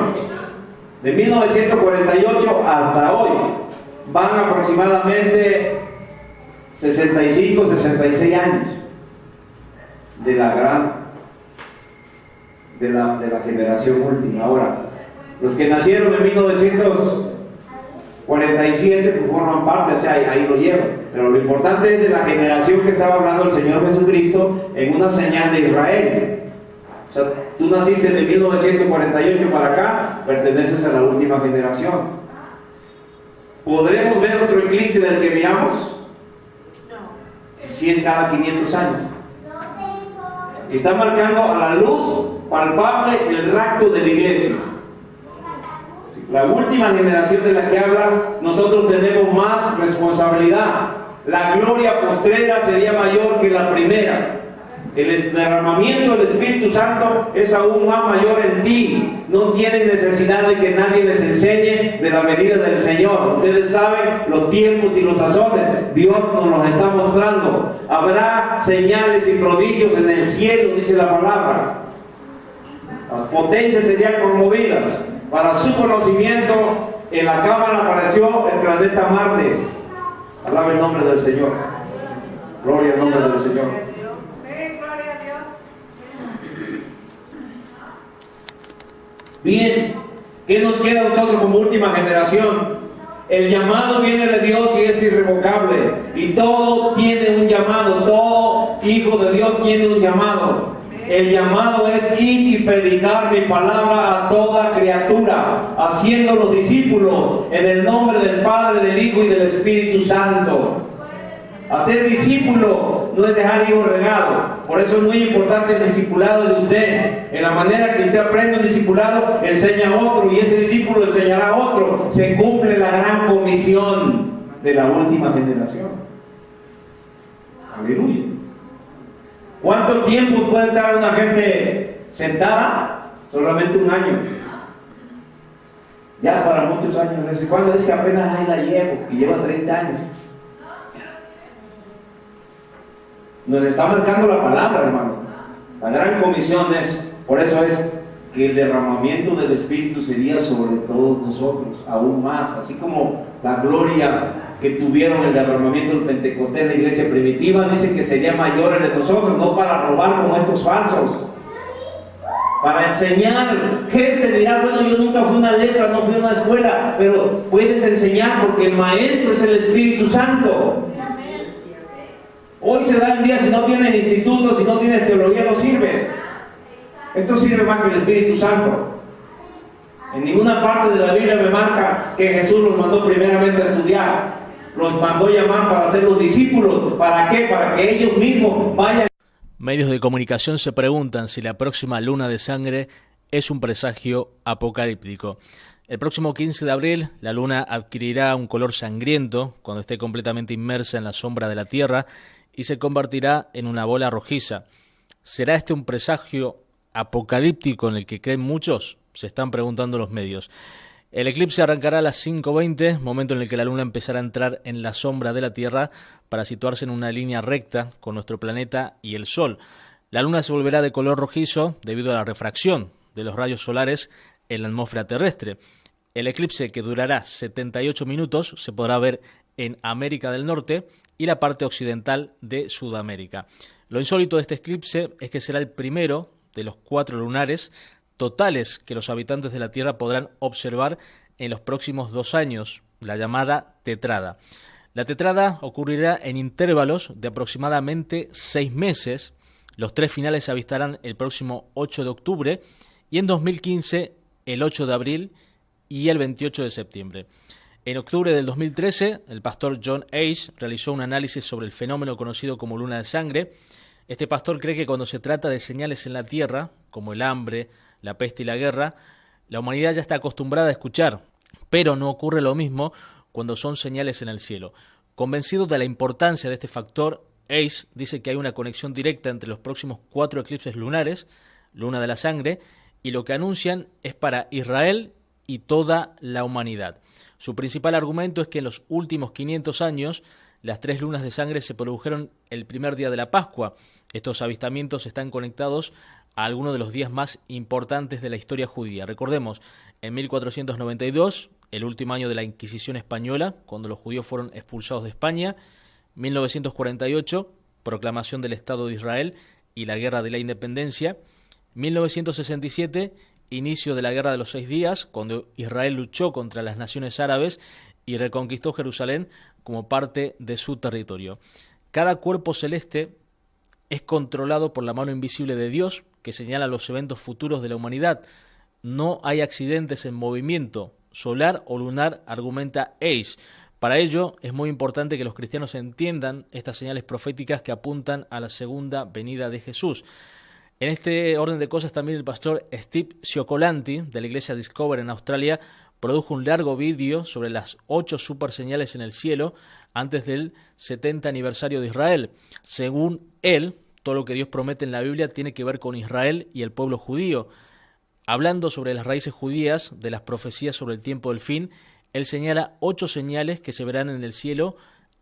De 1948 hasta hoy, van aproximadamente 65, 66 años de la generación última. Ahora, los que nacieron en 1947 pues forman parte, o sea, ahí lo llevan. Pero lo importante es de la generación que estaba hablando el Señor Jesucristo en una señal de Israel. O sea, tú naciste de 1948 para acá, perteneces a la última generación. ¿Podremos ver otro eclipse del que miramos? Si es cada 500 años. Está marcando a la luz palpable el rapto de la iglesia. La última generación de la que habla, nosotros tenemos más responsabilidad. La gloria postrera sería mayor que la primera. El derramamiento del Espíritu Santo es aún más mayor en ti. No tienen necesidad de que nadie les enseñe de la medida del Señor. Ustedes saben los tiempos y los sazones. Dios nos los está mostrando. Habrá señales y prodigios en el cielo, dice la palabra. Las potencias serían conmovidas. Para su conocimiento, en la cámara apareció el planeta Marte. Alaba el nombre del Señor. Gloria al nombre del Señor. Bien, ¿qué nos queda a nosotros como última generación? El llamado viene de Dios y es irrevocable. Y todo tiene un llamado. Todo hijo de Dios tiene un llamado. El llamado es ir y predicar mi palabra a toda criatura, haciendo los discípulos en el nombre del Padre, del Hijo y del Espíritu Santo. Hacer discípulo no es dejar hijos regados. Por eso es muy importante el discipulado de usted. En la manera que usted aprende un discipulado, enseña a otro, y ese discípulo enseñará a otro. Se cumple la gran comisión de la última generación. Aleluya. ¿Cuánto tiempo puede estar una gente sentada? Solamente un año. Ya para muchos años. ¿Cuándo es que apenas ahí la llevo? Y lleva 30 años. Nos está marcando la palabra, hermano. La gran comisión es, por eso es que el derramamiento del Espíritu sería sobre todos nosotros, aún más, así como la gloria que tuvieron el derramamiento del Pentecostés en la iglesia primitiva, dicen que sería mayor el de nosotros, no para robar como estos falsos, para enseñar. Gente dirá, bueno, yo nunca fui a una letra, no fui a una escuela, pero puedes enseñar porque el maestro es el Espíritu Santo. Hoy se da el día, si no tienes instituto, si no tienes teología, no sirves. Esto sirve más que el Espíritu Santo. En ninguna parte de la Biblia me marca que Jesús los mandó primeramente a estudiar. Los mandó llamar para ser los discípulos. ¿Para qué? Para que ellos mismos vayan. Medios de comunicación se preguntan si la próxima luna de sangre es un presagio apocalíptico. El próximo 15 de abril, la luna adquirirá un color sangriento cuando esté completamente inmersa en la sombra de la Tierra y se convertirá en una bola rojiza. ¿Será este un presagio apocalíptico en el que creen muchos? Se están preguntando los medios. El eclipse arrancará a las 5:20, momento en el que la luna empezará a entrar en la sombra de la Tierra para situarse en una línea recta con nuestro planeta y el Sol. La luna se volverá de color rojizo debido a la refracción de los rayos solares en la atmósfera terrestre. El eclipse, que durará 78 minutos, se podrá ver en América del Norte y la parte occidental de Sudamérica. Lo insólito de este eclipse es que será el primero de los 4 lunares totales que los habitantes de la Tierra podrán observar en los próximos 2 años, la llamada tetrada. La tetrada ocurrirá en intervalos de aproximadamente 6 meses. Los 3 finales se avistarán el próximo 8 de octubre y en 2015 el 8 de abril y el 28 de septiembre. En octubre del 2013, el pastor John Hayes realizó un análisis sobre el fenómeno conocido como luna de sangre. Este pastor cree que cuando se trata de señales en la Tierra, como el hambre, la peste y la guerra, la humanidad ya está acostumbrada a escuchar, pero no ocurre lo mismo cuando son señales en el cielo. Convencido de la importancia de este factor, Hayes dice que hay una conexión directa entre los próximos 4 eclipses lunares, luna de la sangre, y lo que anuncian es para Israel y toda la humanidad. Su principal argumento es que en los últimos 500 años las 3 lunas de sangre se produjeron el primer día de la Pascua. Estos avistamientos están conectados a algunos de los días más importantes de la historia judía. Recordemos, en 1492, el último año de la Inquisición española, cuando los judíos fueron expulsados de España, 1948, proclamación del Estado de Israel y la Guerra de la Independencia, 1967, inicio de la Guerra de los 6 días, cuando Israel luchó contra las naciones árabes y reconquistó Jerusalén como parte de su territorio. Cada cuerpo celeste es controlado por la mano invisible de Dios, que señala los eventos futuros de la humanidad. No hay accidentes en movimiento solar o lunar, argumenta Hayes. Para ello, es muy importante que los cristianos entiendan estas señales proféticas que apuntan a la segunda venida de Jesús. En este orden de cosas, también el pastor Steve Cioccolanti, de la iglesia Discover en Australia, produjo un largo vídeo sobre las 8 superseñales en el cielo antes del 70 aniversario de Israel. Según él, todo lo que Dios promete en la Biblia tiene que ver con Israel y el pueblo judío. Hablando sobre las raíces judías de las profecías sobre el tiempo del fin, él señala 8 señales que se verán en el cielo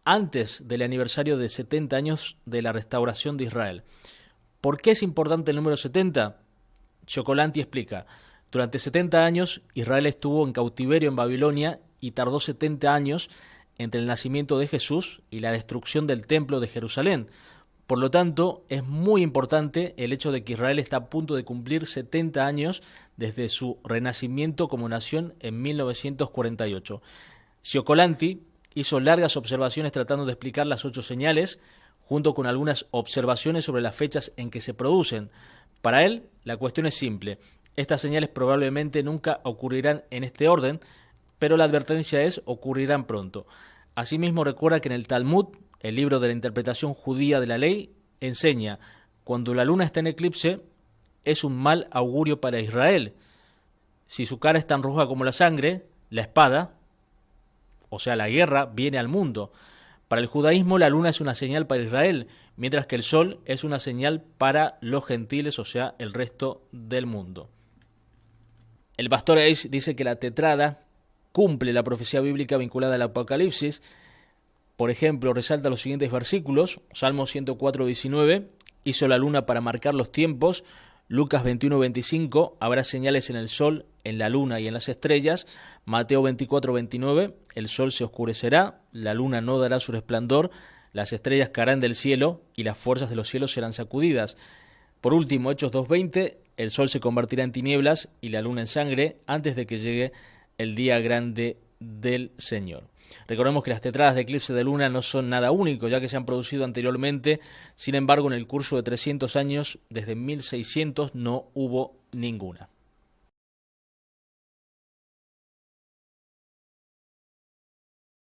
antes del aniversario de 70 años de la restauración de Israel. ¿Por qué es importante el número 70? Cioccolanti explica: durante 70 años Israel estuvo en cautiverio en Babilonia y tardó 70 años entre el nacimiento de Jesús y la destrucción del templo de Jerusalén. Por lo tanto, es muy importante el hecho de que Israel está a punto de cumplir 70 años desde su renacimiento como nación en 1948. Cioccolanti hizo largas observaciones tratando de explicar las 8 señales, junto con algunas observaciones sobre las fechas en que se producen. Para él, la cuestión es simple: estas señales probablemente nunca ocurrirán en este orden, pero la advertencia es: ocurrirán pronto. Asimismo, recuerda que en el Talmud, el libro de la interpretación judía de la ley, enseña: cuando la luna está en eclipse, es un mal augurio para Israel. Si su cara es tan roja como la sangre, la espada, o sea, la guerra, viene al mundo. Para el judaísmo, la luna es una señal para Israel, mientras que el sol es una señal para los gentiles, o sea, el resto del mundo. El pastor Hayes dice que la tetrada cumple la profecía bíblica vinculada al Apocalipsis. Por ejemplo, resalta los siguientes versículos: Salmo 104:19, hizo la luna para marcar los tiempos. Lucas 21:25, habrá señales en el sol, en la luna y en las estrellas. Mateo 24:29, el sol se oscurecerá, la luna no dará su resplandor, las estrellas caerán del cielo y las fuerzas de los cielos serán sacudidas. Por último, Hechos 2:20, el sol se convertirá en tinieblas y la luna en sangre antes de que llegue el día grande del Señor. Recordemos que las tetradas de eclipse de luna no son nada único, ya que se han producido anteriormente. Sin embargo, en el curso de 300 años, desde 1600, no hubo ninguna.